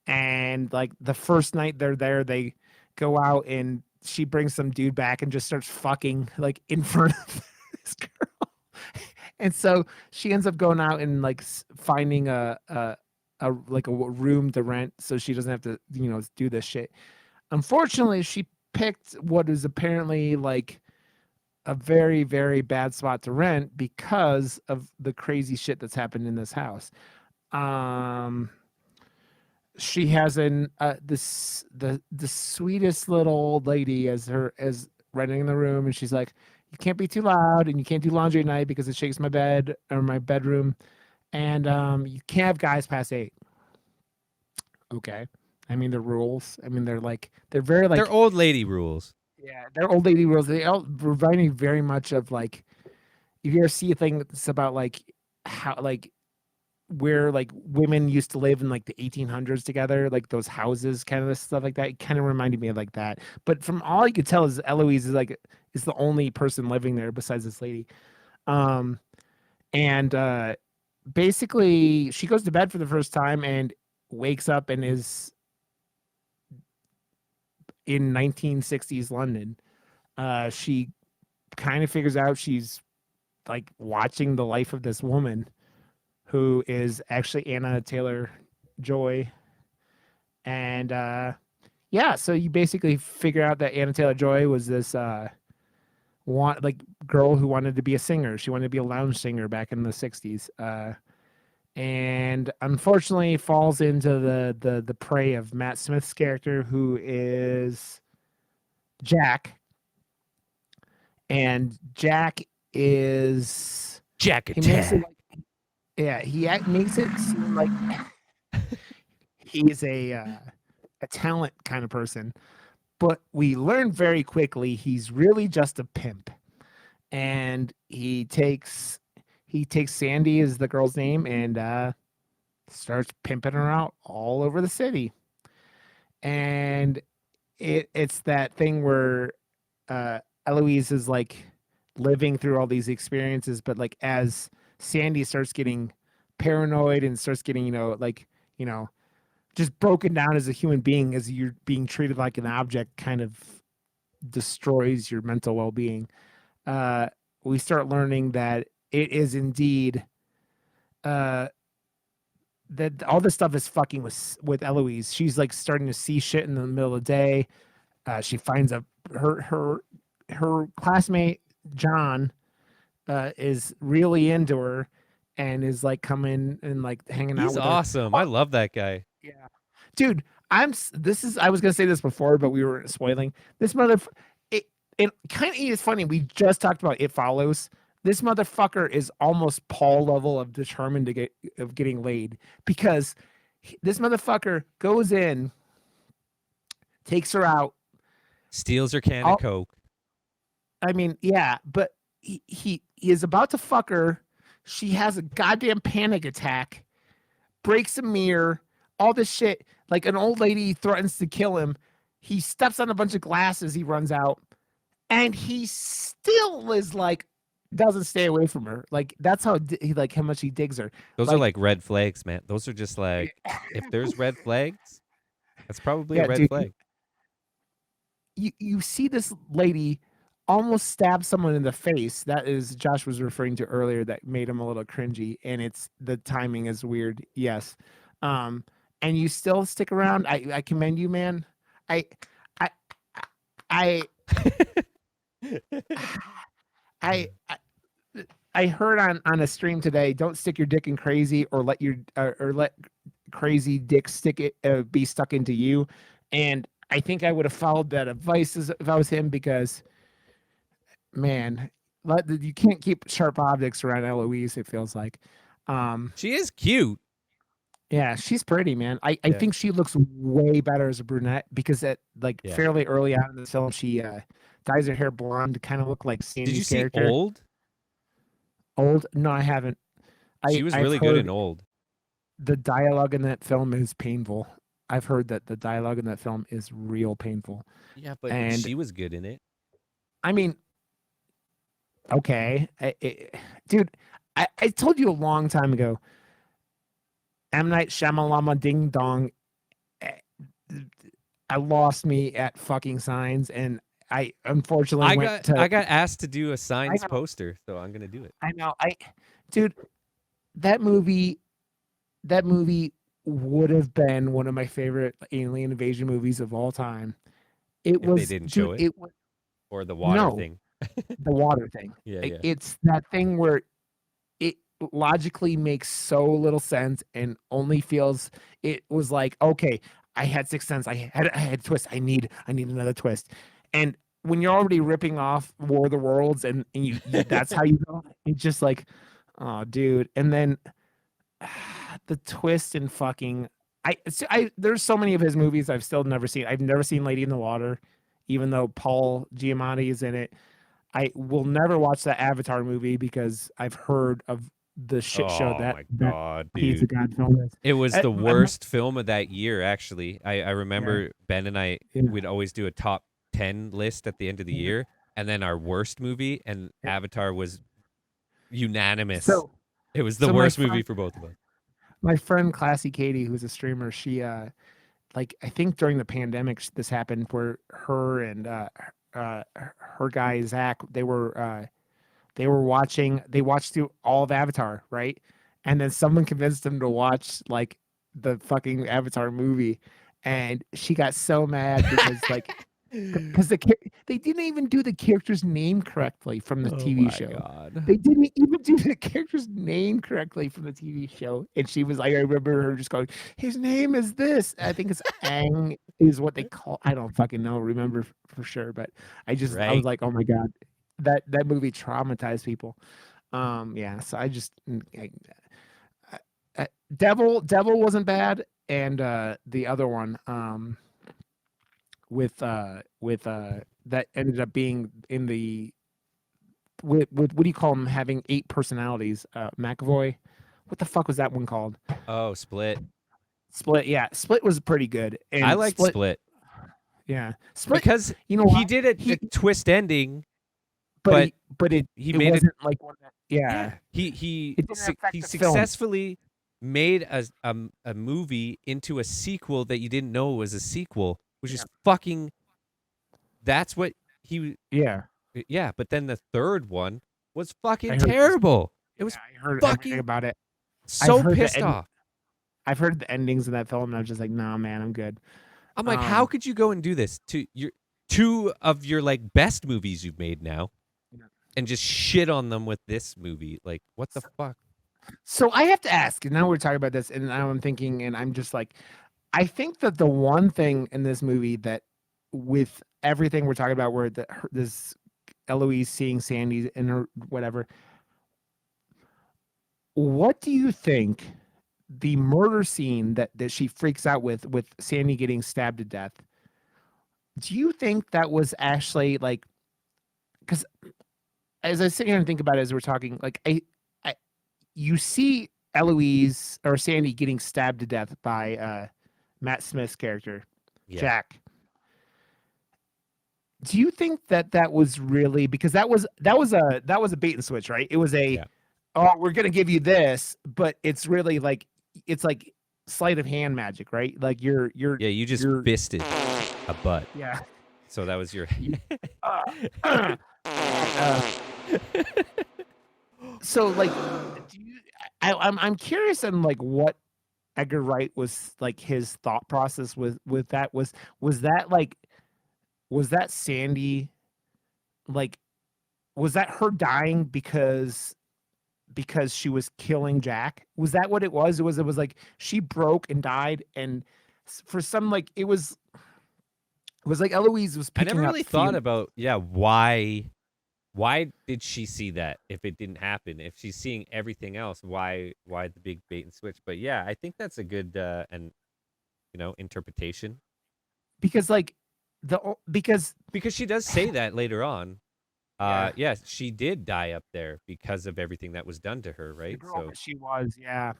And like the first night they're there, they go out and she brings some dude back and just starts fucking like in front of this girl. And so she ends up going out and like finding a like a room to rent so she doesn't have to do this shit. Unfortunately, she picked what is apparently like a very, very bad spot to rent because of the crazy shit that's happened in this house. Um, she has the sweetest little old lady as renting the room, and she's like, "You can't be too loud, and you can't do laundry at night because it shakes my bed or my bedroom, and you can't have guys past 8." Okay, I mean the rules. I mean they're very They're like old lady rules. yeah, they're old lady rules. They all remind me very much of like if you ever see things about like how like where like women used to live in like the 1800s together, like those houses, kind of stuff like that. It kind of reminded me of like that. But from all you could tell is Eloise is the only person living there besides this lady. Um, and basically she goes to bed for the first time and wakes up and is in 1960s London. She kind of figures out she's like watching the life of this woman who is actually Anna Taylor Joy. And yeah, so you basically figure out that Anna Taylor Joy was this like girl who wanted to be a singer. She wanted to be a lounge singer back in the 60s. And unfortunately falls into the prey of Matt Smith's character who is Jack. And Jack is Jack he makes it attack. like yeah, makes it seem like he's a talent kind of person, but we learn very quickly he's really just a pimp. And he takes Sandy is the girl's name and starts pimping her out all over the city. And it's that thing where Eloise is like living through all these experiences, but like as Sandy starts getting paranoid and starts getting, like, you know, just broken down as a human being, as you're being treated like an object, kind of destroys your mental well being. Uh, we start learning that it is indeed uh, that all this stuff is fucking with Eloise. She's like starting to see shit in the middle of the day. She finds a her classmate John is really into her and is like coming and like hanging out He's with her. awesome. I Oh, love that guy. yeah, dude. This is I was gonna say this before, but we were spoiling this mother. It kind of is funny. We just talked about It Follows. This motherfucker is almost Paul level of determined to get of getting laid because this motherfucker goes in, takes her out. Steals her can of All Coke. I mean, yeah, but he is about to fuck her. She has a goddamn panic attack, breaks a mirror, all this shit. Like an old lady threatens to kill him. He steps on a bunch of glasses. He runs out, and he still is like doesn't stay away from her. Like that's how like how much he digs her. Those are Like like red flags, man. Those are just like, if there's red flags, that's probably a yeah, red dude. flag. You see this lady almost stab someone in the face. That is Josh was referring to earlier that made him a little cringy, and it's the timing is weird. Yes. Um, and you still stick around. I commend you, man. I I I I I, I heard on a stream today, don't stick your dick in crazy or let your or let crazy dick stick it be stuck into you. And I think I would have followed that advice if I was him because man, you can't keep sharp objects around Eloise. It feels like, um, She is cute. yeah, she's pretty, man. I Yeah. think she looks way better as a brunette because at like Yeah. fairly early on in the film, she dyes her hair blonde to kind of look like Did you Sandy's see character. Old? Old? No, I haven't. She was I've really good in heard Old. the dialogue in that film is painful. I've heard that the dialogue in that film is real painful. Yeah, but And she was good in it. I mean, okay, dude, I told you a long time ago. M Night Shyamalama Ding Dong. eh, I lost me at fucking Signs, and I unfortunately went to. I got asked to do a I Signs know, poster, so I'm gonna do it. I know, dude, that movie, that movie would have been one of my favorite alien invasion movies of all time. It If they was, didn't show dude. it It was or the water no thing. the water thing. Yeah, yeah. It's that thing where it logically makes so little sense and only feels it was like okay I had sixth sense I had a twist I need another twist and when you're already ripping off War of the Worlds and you that's how you go it's just like oh dude and then the twist in fucking I there's so many of his movies I've still never seen. I've never seen Lady in the Water even though Paul Giamatti is in it. I will never watch that Avatar movie because I've heard of the shit show Oh that my that god, piece of dude. God film is. It was the I'm not, worst film of that year, actually. I yeah, remember Ben and I yeah, would always do a top 10 list at the end of the yeah, year, and then our worst movie, and yeah. Avatar was unanimous. So It was the so worst movie for both of us. my friend Classy Katie, who's a streamer, she like I think during the pandemic this happened where her and her guy Zach they were watching they watched through all of Avatar, right? And then someone convinced them to watch like the fucking Avatar movie. And she got so mad because like because they didn't even do the character's name correctly from the Oh TV my show. god. They didn't even do the character's name correctly from the TV show. And she was like, I remember her just going, his name is this. I think it's Aang is what they call. I don't fucking know, remember for sure. But I was Right? like, oh my God, that movie traumatized people. Yeah. So I just, Devil wasn't bad. And the other one, that ended up being in the with what do you call him having 8 personalities? McAvoy. What the fuck was that one called? Oh, Split. Split. Yeah, Split was pretty good. I And liked Split. Split Yeah, Split. because You know he what? did a He twist ending, but but he but he it made it. wasn't like one that. Yeah, Yeah, it didn't he affect the film. successfully made a movie into a sequel that you didn't know was a sequel, which Yeah, is fucking. That's what he. yeah. Yeah, but then the third one was fucking I heard. This, terrible. It yeah, was I heard everything fucking about it. I've so heard pissed off. I've heard the endings of that film, and I'm just like, nah, man, I'm good. I'm like, how Um, could you go and do this to your two of your like best movies you've made now, yeah. and just shit on them with this movie? Like, what the fuck? So I have to ask, and now we're talking about this, and now I'm thinking, and I'm just like, I think that the one thing in this movie that, with everything we're talking about, where this Eloise seeing Sandy in her whatever, what do you think the murder scene that she freaks out with Sandy getting stabbed to death? Do you think that was actually like because as I sit here and think about it as we're talking, like I you see Eloise or Sandy getting stabbed to death by Matt Smith's character, Yeah. Jack. Do you think that that was really because that was a bait and switch, right? It was a Yeah. oh, we're gonna give you this, but it's really like it's like sleight of hand magic, right? Like Yeah, you just you're fisted a butt. yeah. So that was your You, uh, and, so like, do you? I'm curious on like what Edgar Wright was like his thought process with that was that like was that Sandy like was that her dying because she was killing Jack? Was that what it was? It was like she broke and died, and for some like it was like Eloise was I never picking up really thought feelings about, yeah, why did she see that if it didn't happen? If she's seeing everything else, why the big bait and switch? But yeah, I think that's a good and interpretation, because like because because she does say that later on. yeah, Yes, she did die up there because of everything that was done to her, the right? girl So that she was, yeah.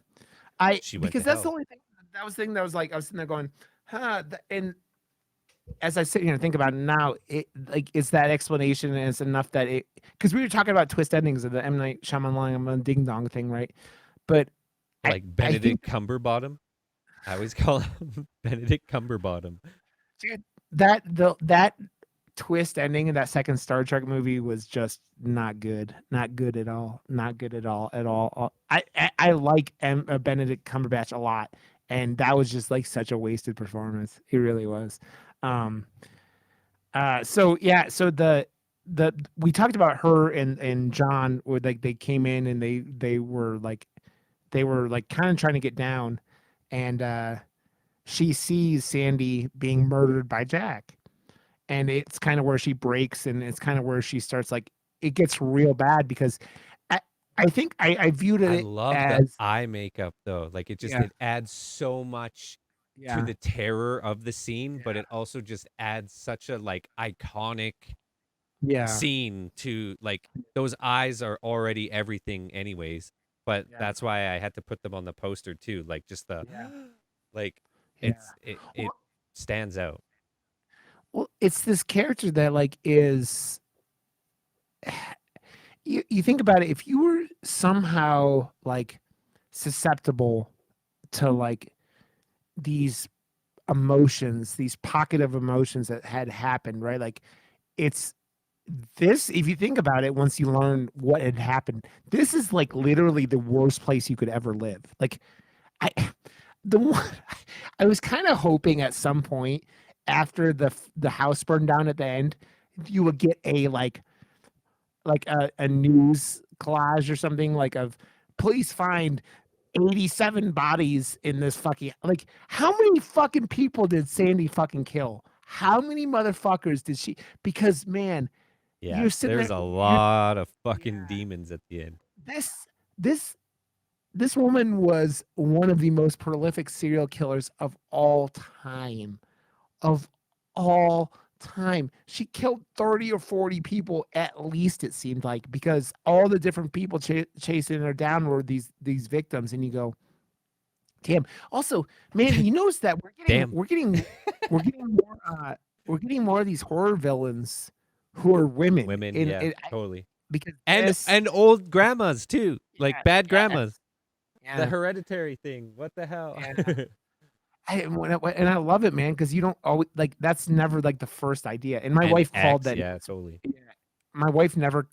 I she went to because that's the hell. only thing that was the thing that was like I was sitting there going, huh, and as I sit here and think about it now, it like it's that explanation and it's enough that it because we were talking about twist endings of the M Night Shyamalan Ding Dong thing, right? But Like I think Benedict Cumberbottom. I always call him Benedict Cumberbottom. dude, that twist ending in that second Star Trek movie was just not good, not good at all, not good at all. I like Benedict Cumberbatch a lot, and that was just like such a wasted performance. It really was. Um, so yeah, so the we talked about her and John where like they came in and they were like kind of trying to get down, and she sees Sandy being murdered by Jack, and it's kind of where she breaks, and it's kind of where she starts like it gets real bad because I I think I viewed I it love the as eye makeup though. Like yeah it adds so much to yeah the terror of the scene, but yeah it also just adds such a like iconic yeah scene to like those eyes are already everything anyways. But yeah that's why I had to put them on the poster too. Like just the yeah like yeah. it stands out. Well, it's this character that like is you think about it, if you were somehow like susceptible to like these emotions, these pocket of emotions that had happened, right? Like it's this, if you think about it, once you learn what had happened, this is like literally the worst place you could ever live. Like I the one I was kind of hoping at some point after the house burned down at the end, you would get a like a news collage or something like of police find 87 bodies in this fucking like how many fucking people did Sandy fucking kill? How many motherfuckers did she because man, Yeah, you're sitting there's there a you're lot of fucking yeah. demons at the end. This this this woman was one of the most prolific serial killers of all time. Of all time. She killed 30 or 40 people at least it seemed like because all the different people chasing her down were these victims and you go, "Damn." Also, man, you notice that Damn. we're getting more we're getting more of these horror villains who are women Women, in yeah, it totally. because And this old grandmas too, like yeah, bad yeah, grandmas. The yeah. hereditary thing. What the hell? And and I love it, man, because you don't always like that's never like the first idea. And my And wife called X, that. yeah, totally. Yeah, my wife never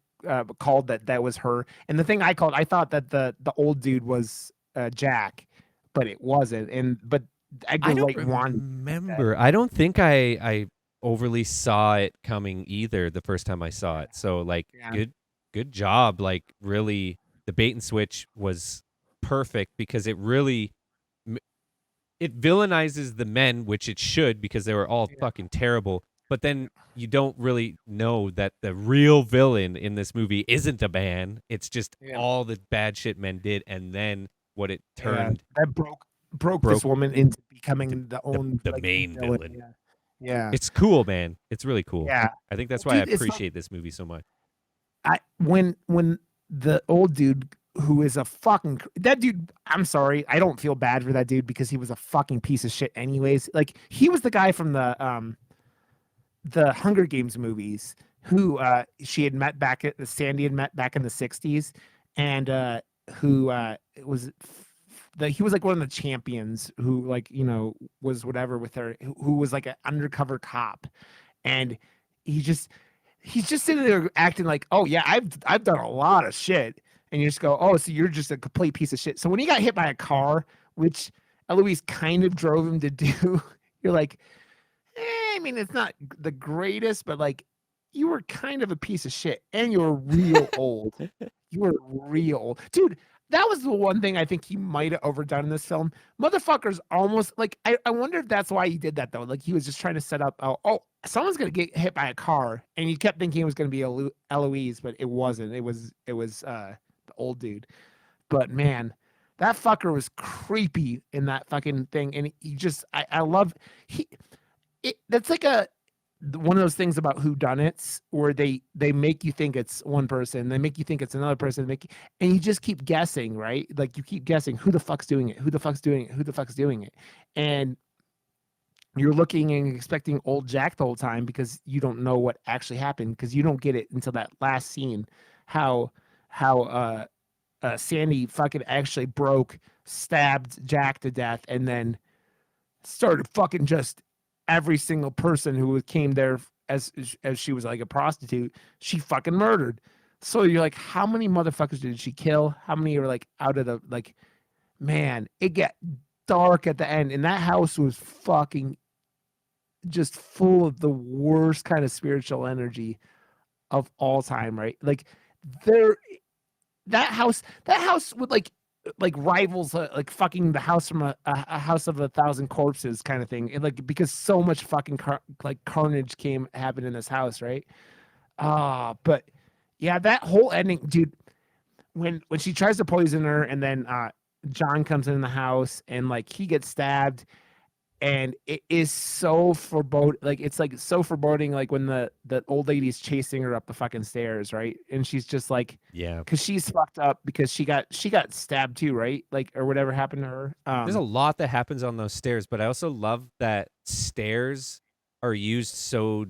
called that that was her. And the thing I called, I thought that the old dude was Jack, but it wasn't. And but I Edgar don't Wright wanted that. remember. I don't think I overly saw it coming either the first time I saw it. So like Yeah, good job. Like really the bait and switch was perfect because it really m- it villainizes the men, which it should because they were all yeah, fucking terrible. But then you don't really know that the real villain in this movie isn't a man. It's just yeah, all the bad shit men did, and then what it yeah. turned That broke this broke woman into into becoming the own the like main villain. villain. Yeah, It's cool, man. It's really cool. yeah, I think that's why I dude. It's like appreciate this movie so much. when the old dude who is a fucking that dude, I'm sorry, I don't feel bad for that dude because he was a fucking piece of shit anyways. Like he was the guy from the Hunger Games movies who she had met back at Sandy had met back in the 60s and who was he was like one of the champions who like, was whatever with her who was like an undercover cop and he just he's just sitting there acting like, "Oh yeah, I've done a lot of shit." And you just go, "Oh, so you're just a complete piece of shit." So when he got hit by a car, which Eloise kind of drove him to do, you're like, I mean, it's not the greatest, but like you were kind of a piece of shit and you were real old. You were real old. Dude, that was the one thing I think he might have overdone in this film. Motherfucker's almost like I wonder if that's why he did that though. Like he was just trying to set up, oh, someone's gonna get hit by a car, and you kept thinking it was gonna be Eloise, but it wasn't. It was the old dude. But man, that fucker was creepy in that fucking thing. And he just I love he that's like a one of those things about whodunits where they make you think it's one person, they make you think it's another person, and you just keep guessing, right? Like you keep guessing who the fuck's doing it, who the fuck's doing it, who the fuck's doing it, and you're looking and expecting old Jack the whole time because you don't know what actually happened because you don't get it until that last scene, how Sandy fucking actually stabbed Jack to death, and then started fucking just every single person who came there as she was like a prostitute, she fucking murdered. So you're like, how many motherfuckers did she kill? How many are like out of the like, man, it got dark at the end, and that house was fucking just full of the worst kind of spiritual energy of all time, right? Like there that house would like rivals like fucking the house from a house of a thousand corpses kind of thing. And like because so much fucking like carnage happened in this house, right? But yeah, that whole ending, dude. When she tries to poison her, and then John comes in the house and like he gets stabbed, and it is so foreboding. Like it's like so foreboding. Like when the old lady's chasing her up the fucking stairs, right? And she's just like, Yeah. because she's fucked up because she got stabbed too, right? Like or whatever happened to her. There's a lot that happens on those stairs, but I also love that stairs are used so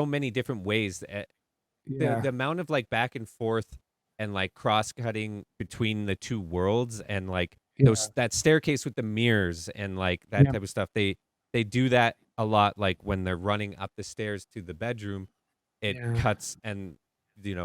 many different ways. The Yeah, amount of like back and forth and like cross cutting between the two worlds and like yeah, those that staircase with the mirrors and like that yeah, type of stuff. They do that a lot. Like when they're running up the stairs to the bedroom, it yeah, cuts and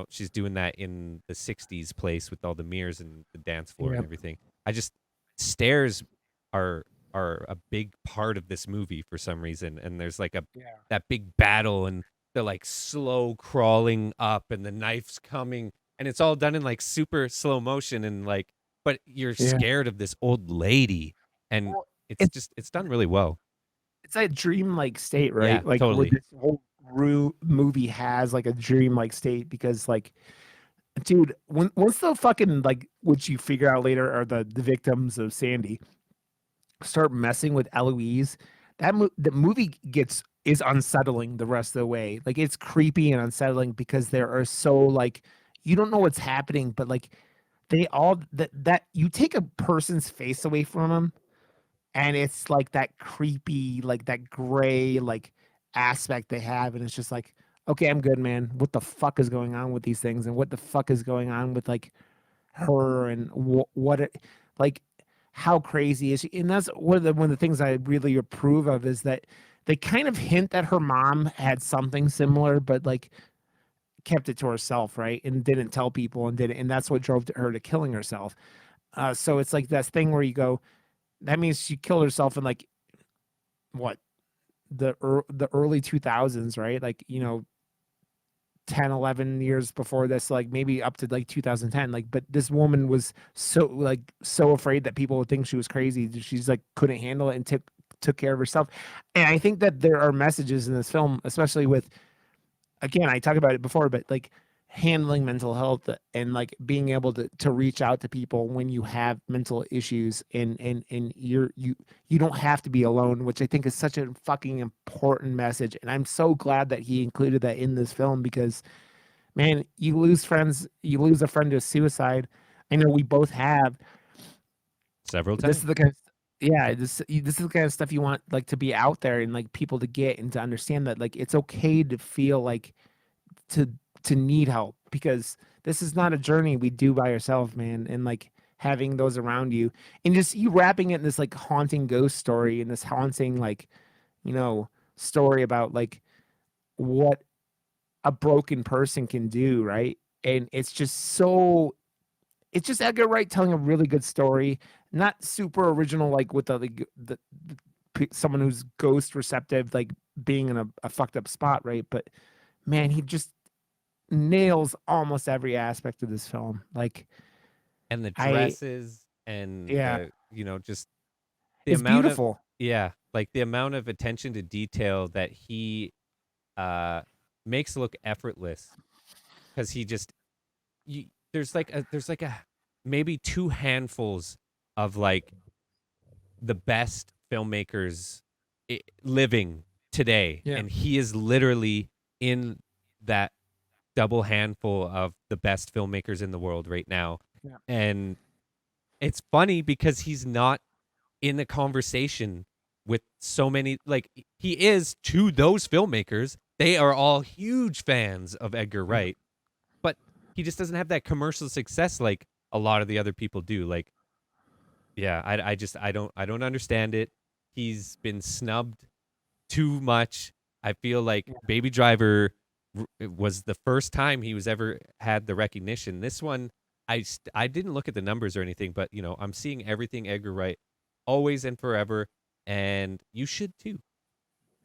she's doing that in the 60s place with all the mirrors and the dance floor yeah, and everything. I just stairs are are a big part of this movie for some reason, and there's like a yeah, that big battle, and they're like slow crawling up and the knife's coming, and it's all done in like super slow motion, and like but you're yeah. scared of this old lady, and Well, it's it's just it's done really well. it's a dreamlike state, Yeah, right? Like where totally. this whole movie has like a dreamlike state because like dude, once the fucking like which you figure out later are the victims of Sandy start messing with Eloise, the movie gets is unsettling the rest of the way. Like it's creepy and unsettling because there are so like you don't know what's happening, but like they all that you take a person's face away from them, and it's like that creepy, like that gray, like aspect they have, and it's just like, okay, I'm good, man. What the fuck is going on with these things, and what the fuck is going on with like her, and what it like how crazy is she? And that's one of the things I really approve of is that they kind of hint that her mom had something similar, but like kept it to herself, right? And didn't tell people and didn't, and that's what drove her to killing herself. So it's like that thing where you go, that means she killed herself in like what the early 2000s, right? Like 10, 11 years before this, like maybe up to like 2010. Like, but this woman was so afraid that people would think she was crazy that she's like couldn't handle it and took care of herself. And I think that there are messages in this film, especially with, again, I talked about it before, but like handling mental health and like being able to reach out to people when you have mental issues, and you don't have to be alone, which I think is such a fucking important message. And I'm so glad that he included that in this film because man, you lose friends, you lose a friend to suicide. I know we both have. Several This times. is the kind of, yeah, this is the kind of stuff you want like to be out there and like people to get and to understand that like it's okay to feel like to to need help because this is not a journey we do by ourselves, man. And like having those around you and just you wrapping it in this like haunting ghost story and this haunting like, you know, story about like what a broken person can do, right? And it's just so it's just Edgar Wright telling a really good story, not super original like with someone who's ghost receptive like being in a fucked up spot, right? But man, he just nails almost every aspect of this film. Like And the I dresses and yeah, the, just the it's amount of, beautiful. yeah, like the amount of attention to detail that he uh makes look effortless, because he just, you, there's like a maybe two handfuls of like the best filmmakers living today, Yeah. and he is literally in that double handful of the best filmmakers in the world right now. Yeah. And it's funny because he's not in the conversation with so many, like he is to those filmmakers. They are all huge fans of Edgar Yeah. Wright, but he just doesn't have that commercial success like a lot of the other people do. Like, yeah, I don't understand it. He's been snubbed too much. I feel like Yeah. Baby Driver was the first time he was ever had the recognition. This one, I didn't look at the numbers or anything, but I'm seeing everything Edgar Wright, always and forever, and you should too.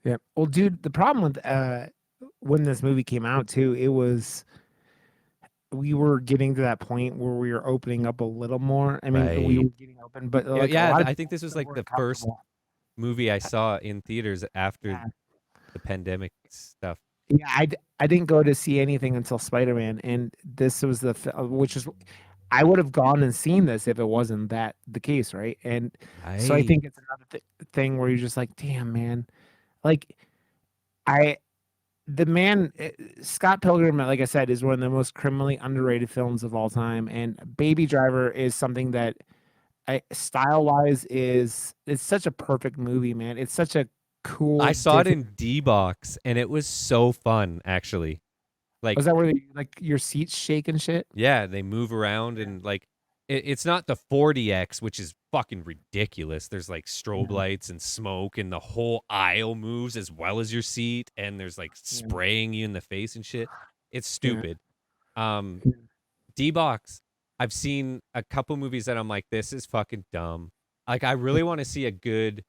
Yeah. Well, dude, the problem with when this movie came out too, it was we were getting to that point where we were opening up a little more. I mean, we Right. were getting open, but Yeah, like a yeah. lot of I think people this was still like the weren't first comfortable. movie I saw in theaters after Yeah. the pandemic stuff. Yeah, I didn't go to see anything until Spider-Man, and this was which is I would have gone and seen this if it wasn't that the case, right? And so I Right. think it's another thing where you're just like, damn, man, like I the man Scott Pilgrim, like I said, is one of the most criminally underrated films of all time, and Baby Driver is something that style wise is it's such a perfect movie, man. It's such a I cool, saw it different. in D box and it was so fun actually. Like, Was that where like your seats shake and shit? yeah, they move around, Yeah. and like it's not the 40X, which is fucking ridiculous. There's like strobe Yeah. lights and smoke, and the whole aisle moves as well as your seat, and there's like Yeah. spraying you in the face and shit. It's Yeah. stupid. Um, Yeah. D box. I've seen a couple movies that I'm like, this is fucking dumb. Like, I really want to see a good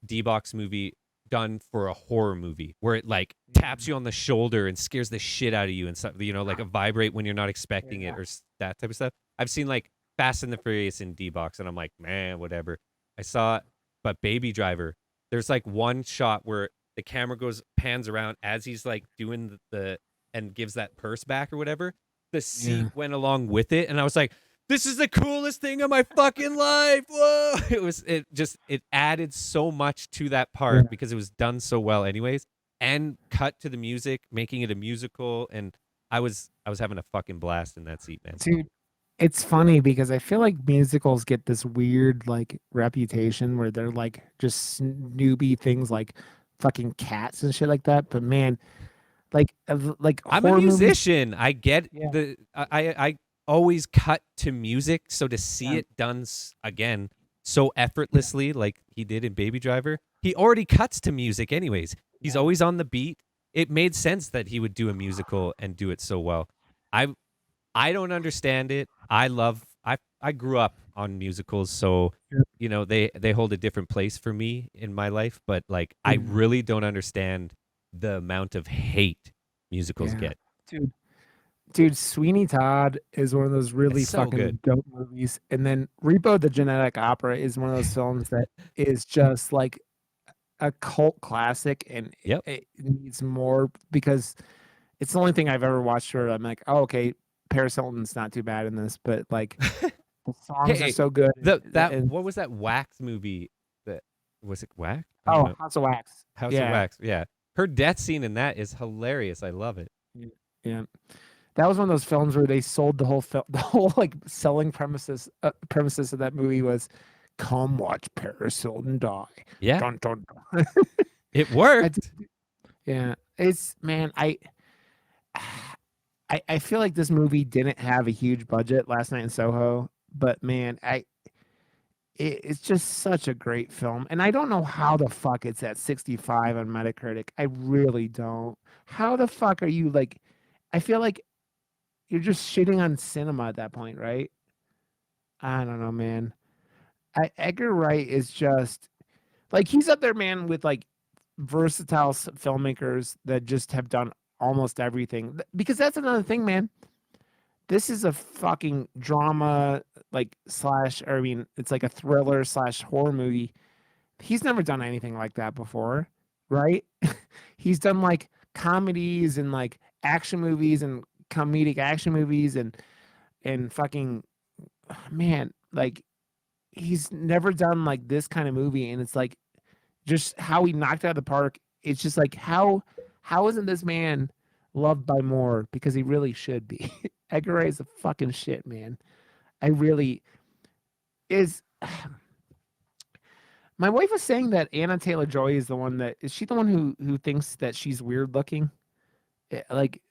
D-Box movie done for a horror movie where it like taps you on the shoulder and scares the shit out of you and stuff, like a vibrate when you're not expecting it, Yeah. or that type of stuff. I've seen like Fast and the Furious in D-Box and I'm like, man, whatever. I saw it, but Baby Driver, there's like one shot where the camera pans around as he's like doing the and gives that purse back or whatever. The seat Yeah. went along with it, and I was like, this is the coolest thing of my fucking life. Whoa. It added so much to that Yeah. part because it was done so well anyways, and cut to the music, making it a musical. And I was having a fucking blast in that seat, man. Dude, it's funny because I feel like musicals get this weird like reputation where they're like just newbie things like fucking cats and shit like that. But man, like I'm a horror movies. musician. I get Yeah. I always cut to music, so to see Yeah. it done again so effortlessly like he did in Baby Driver. He already cuts to music anyways. He's Yeah. always on the beat. It made sense that he would do a musical and do it so well. I I don't understand it. I grew up on musicals, so Yeah. they hold a different place for me in my life, but like I Yeah. really don't understand the amount of hate musicals Yeah. get. Dude, dude, Sweeney Todd is one of those It's really so good. fucking dope movies. And then Repo the Genetic Opera is one of those films that is just like a cult classic and Yep. it needs more because it's the only thing I've ever watched where I'm like, oh, okay, Paris Hilton's not too bad in this, but like the songs are Hey, so good. And what was that Wax movie? That was it Wax? I don't oh, know. House of Wax. House of Yeah. Wax. Yeah. Her death scene in that is hilarious. I love it. Yeah. Yeah. that was one of those films where they sold the whole film. The whole like selling premises of that movie was, "Come watch Paris Hilton die." Yeah, Dun dun dun. it I d- worked. yeah, it's man. I feel like this movie didn't have a huge budget last night in Soho, but man, it's just such a great film. And I don't know how the fuck it's at 65 on Metacritic. I really don't. How the fuck are you like I feel like you're just shitting on cinema at that point, right? I don't know, man. Edgar Wright is just like he's up there, man, with like versatile filmmakers that just have done almost everything. Because that's another thing, man. This is a fucking drama, like slash, or I mean, it's like a thriller slash horror movie. He's never done anything like that before, right? He's done like comedies and like action movies and comedic action movies and fucking man, like he's never done like this kind of movie, and it's like just how he knocked out of the park. It's just like how isn't this man loved by more? Because he really should be. Edgar Wright is a fucking shit, man. I really is. My wife was saying that Anna Taylor Joy is the one that is she the one who thinks that she's weird looking? Like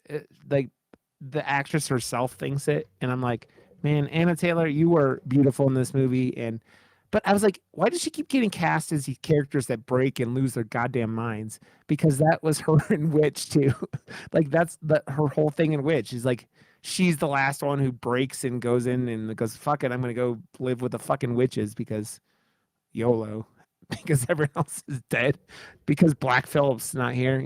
the actress herself thinks it, and I'm like, man, Anna Taylor, you were beautiful in this movie, and but I was like, why does she keep getting cast as these characters that break and lose their goddamn minds? Because that was her in Witch too. Like that's her whole thing in Witch is like she's the last one who breaks and goes in and goes, fuck it, I'm gonna go live with the fucking witches because YOLO. Because everyone else is dead. Because Black Phillip's not here,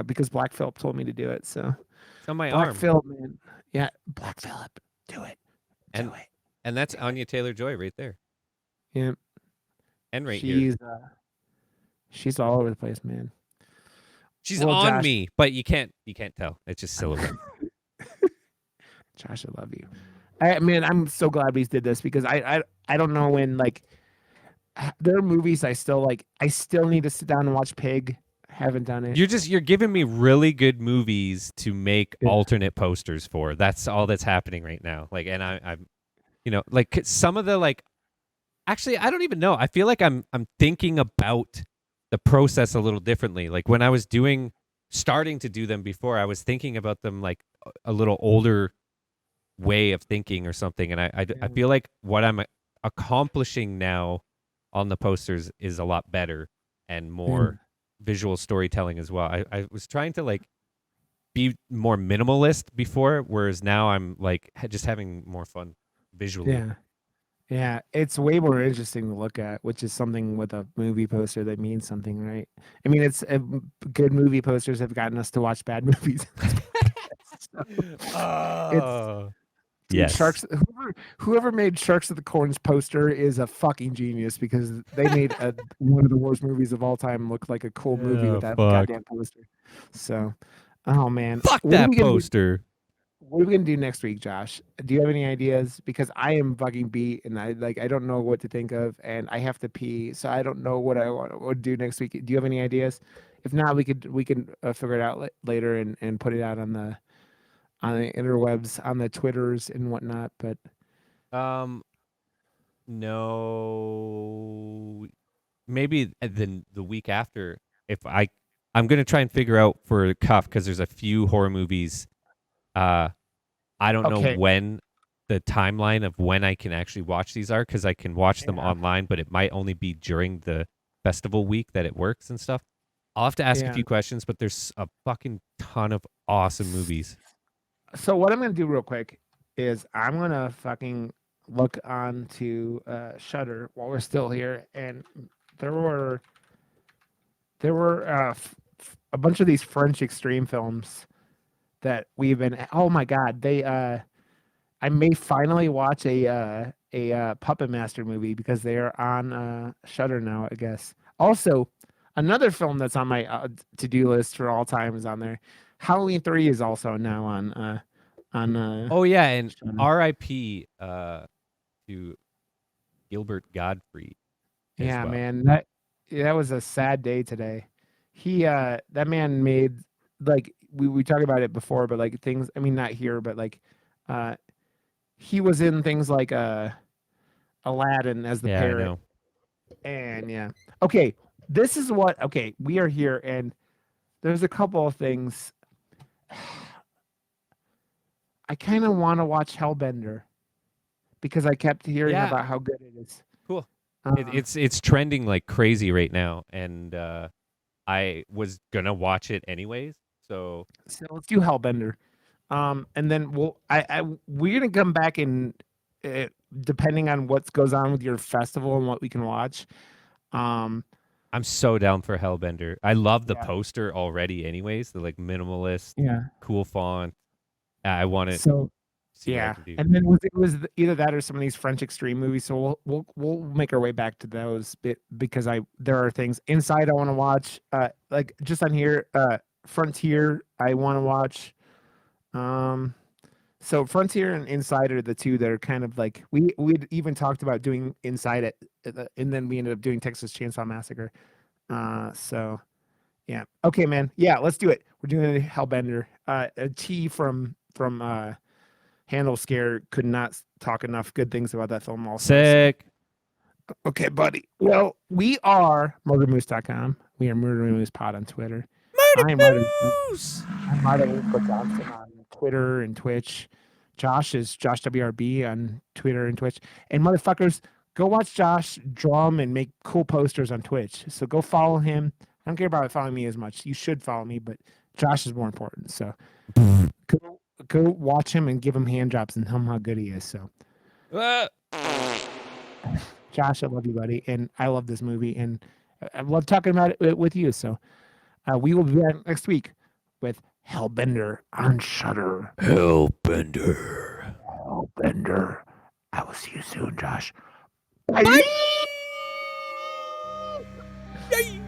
because Black Phillip told me to do it. So It's on my Black arm, Phillip, man. Yeah, Black Phillip. Do it. Do and it. and that's Anya Taylor Joy right there, Yeah. and right here. She's all over the place, man. She's Well, on Josh, me, but you can't tell. It's just silhouette. Josh, I love you. Man, I'm so glad we did this because I don't know when like there are movies I still like. I still need to sit down and watch Pig. Haven't done it. You're giving me really good movies to make Yeah. alternate posters for. That's all that's happening right now. Like, and I'm like some of the like. Actually, I don't even know. I feel like I'm thinking about the process a little differently. Like when I was starting to do them before, I was thinking about them like a little older way of thinking or something. And I Yeah. feel like what I'm accomplishing now on the posters is a lot better and Yeah. more visual storytelling as well. I was trying to like be more minimalist before, whereas now I'm like just having more fun visually. Yeah. Yeah, it's way more interesting to look at, which is something with a movie poster that means something, right? I mean, it's good movie posters have gotten us to watch bad movies. So, it's Oh, dude, yes. Sharks. Whoever made Sharks of the Corns poster is a fucking genius because they made one of the worst movies of all time look like a cool movie with Oh, that fuck. goddamn poster. So, oh man, Fuck that poster. what are we gonna do next week, Josh? Do you have any ideas? Because I am fucking beat, and I don't know what to think of, and I have to pee, so I don't know what I want to do next week. Do you have any ideas? If not, we can figure it out later and put it out on the interwebs, on the Twitters and whatnot. But Um, no, maybe the week after. If I'm gonna try and figure out for Cuff because there's a few horror movies. Uh, I don't know okay, when the timeline of when I can actually watch these are because I can watch them yeah, online, but it might only be during the festival week that it works and stuff. I'll have to ask a yeah. few questions, but there's a fucking ton of awesome movies. So what I'm gonna do real quick is I'm gonna fucking look on to Shutter while we're still here, and there were there were a bunch of these French extreme films that we've been. Oh my god, they I may finally watch a Puppet Master movie because they are on Shutter now, I guess. Also, another film that's on my to do list for all time is on there. Halloween 3 is also now on Oh yeah, and Shudder. R.I.P. To Gilbert Godfrey as Yeah, well. man, that was a sad day today. That man made like we talked about it before, but like things. I mean, not here, but like, uh, he was in things like Aladdin as the Yeah, I parrot, know. and yeah. Okay, this is what. Okay, we are here, and there's a couple of things. I kind of want to watch Hellbender because I kept hearing Yeah, about how good it is. cool. Um, It's trending like crazy right now, and I was gonna watch it anyways. So so let's do Hellbender. And then we're gonna come back and uh, depending on what goes on with your festival and what we can watch. Um, I'm so down for Hellbender. I love the yeah, poster already, anyways. The like minimalist, yeah. cool font. I want to So see what I yeah, can do. and then it was either that or some of these French extreme movies. So we'll make our way back to those because there are things inside I want to watch. Like just on here, Frontier I want to watch. Um, So Frontier and Inside are the two that are kind of like we'd even talked about doing Inside it, and then we ended up doing Texas Chainsaw Massacre. So yeah, okay, man, yeah, let's do it. We're doing Hellbender. A T from Handle Scare could not talk enough good things about that film. Also, so Sick. okay, buddy. Well, we are murdermoose.com. We are Murder Moose Pod on Twitter. Murder I am Murder. Moose. I'm Marta Johnson on Twitter and Twitch. Josh is Josh WRB on Twitter and Twitch. And motherfuckers, go watch Josh drum and make cool posters on Twitch. So go follow him. I don't care about following me as much. You should follow me, but Josh is more important. So go watch him and give him hand drops and tell him how good he is. So Ah. Josh, I love you, buddy, and I love this movie, and I love talking about it with you. So we will be back next week with Hellbender on Shutter. Hellbender. Hellbender. I will see you soon, Josh. Bye. Bye. Yay.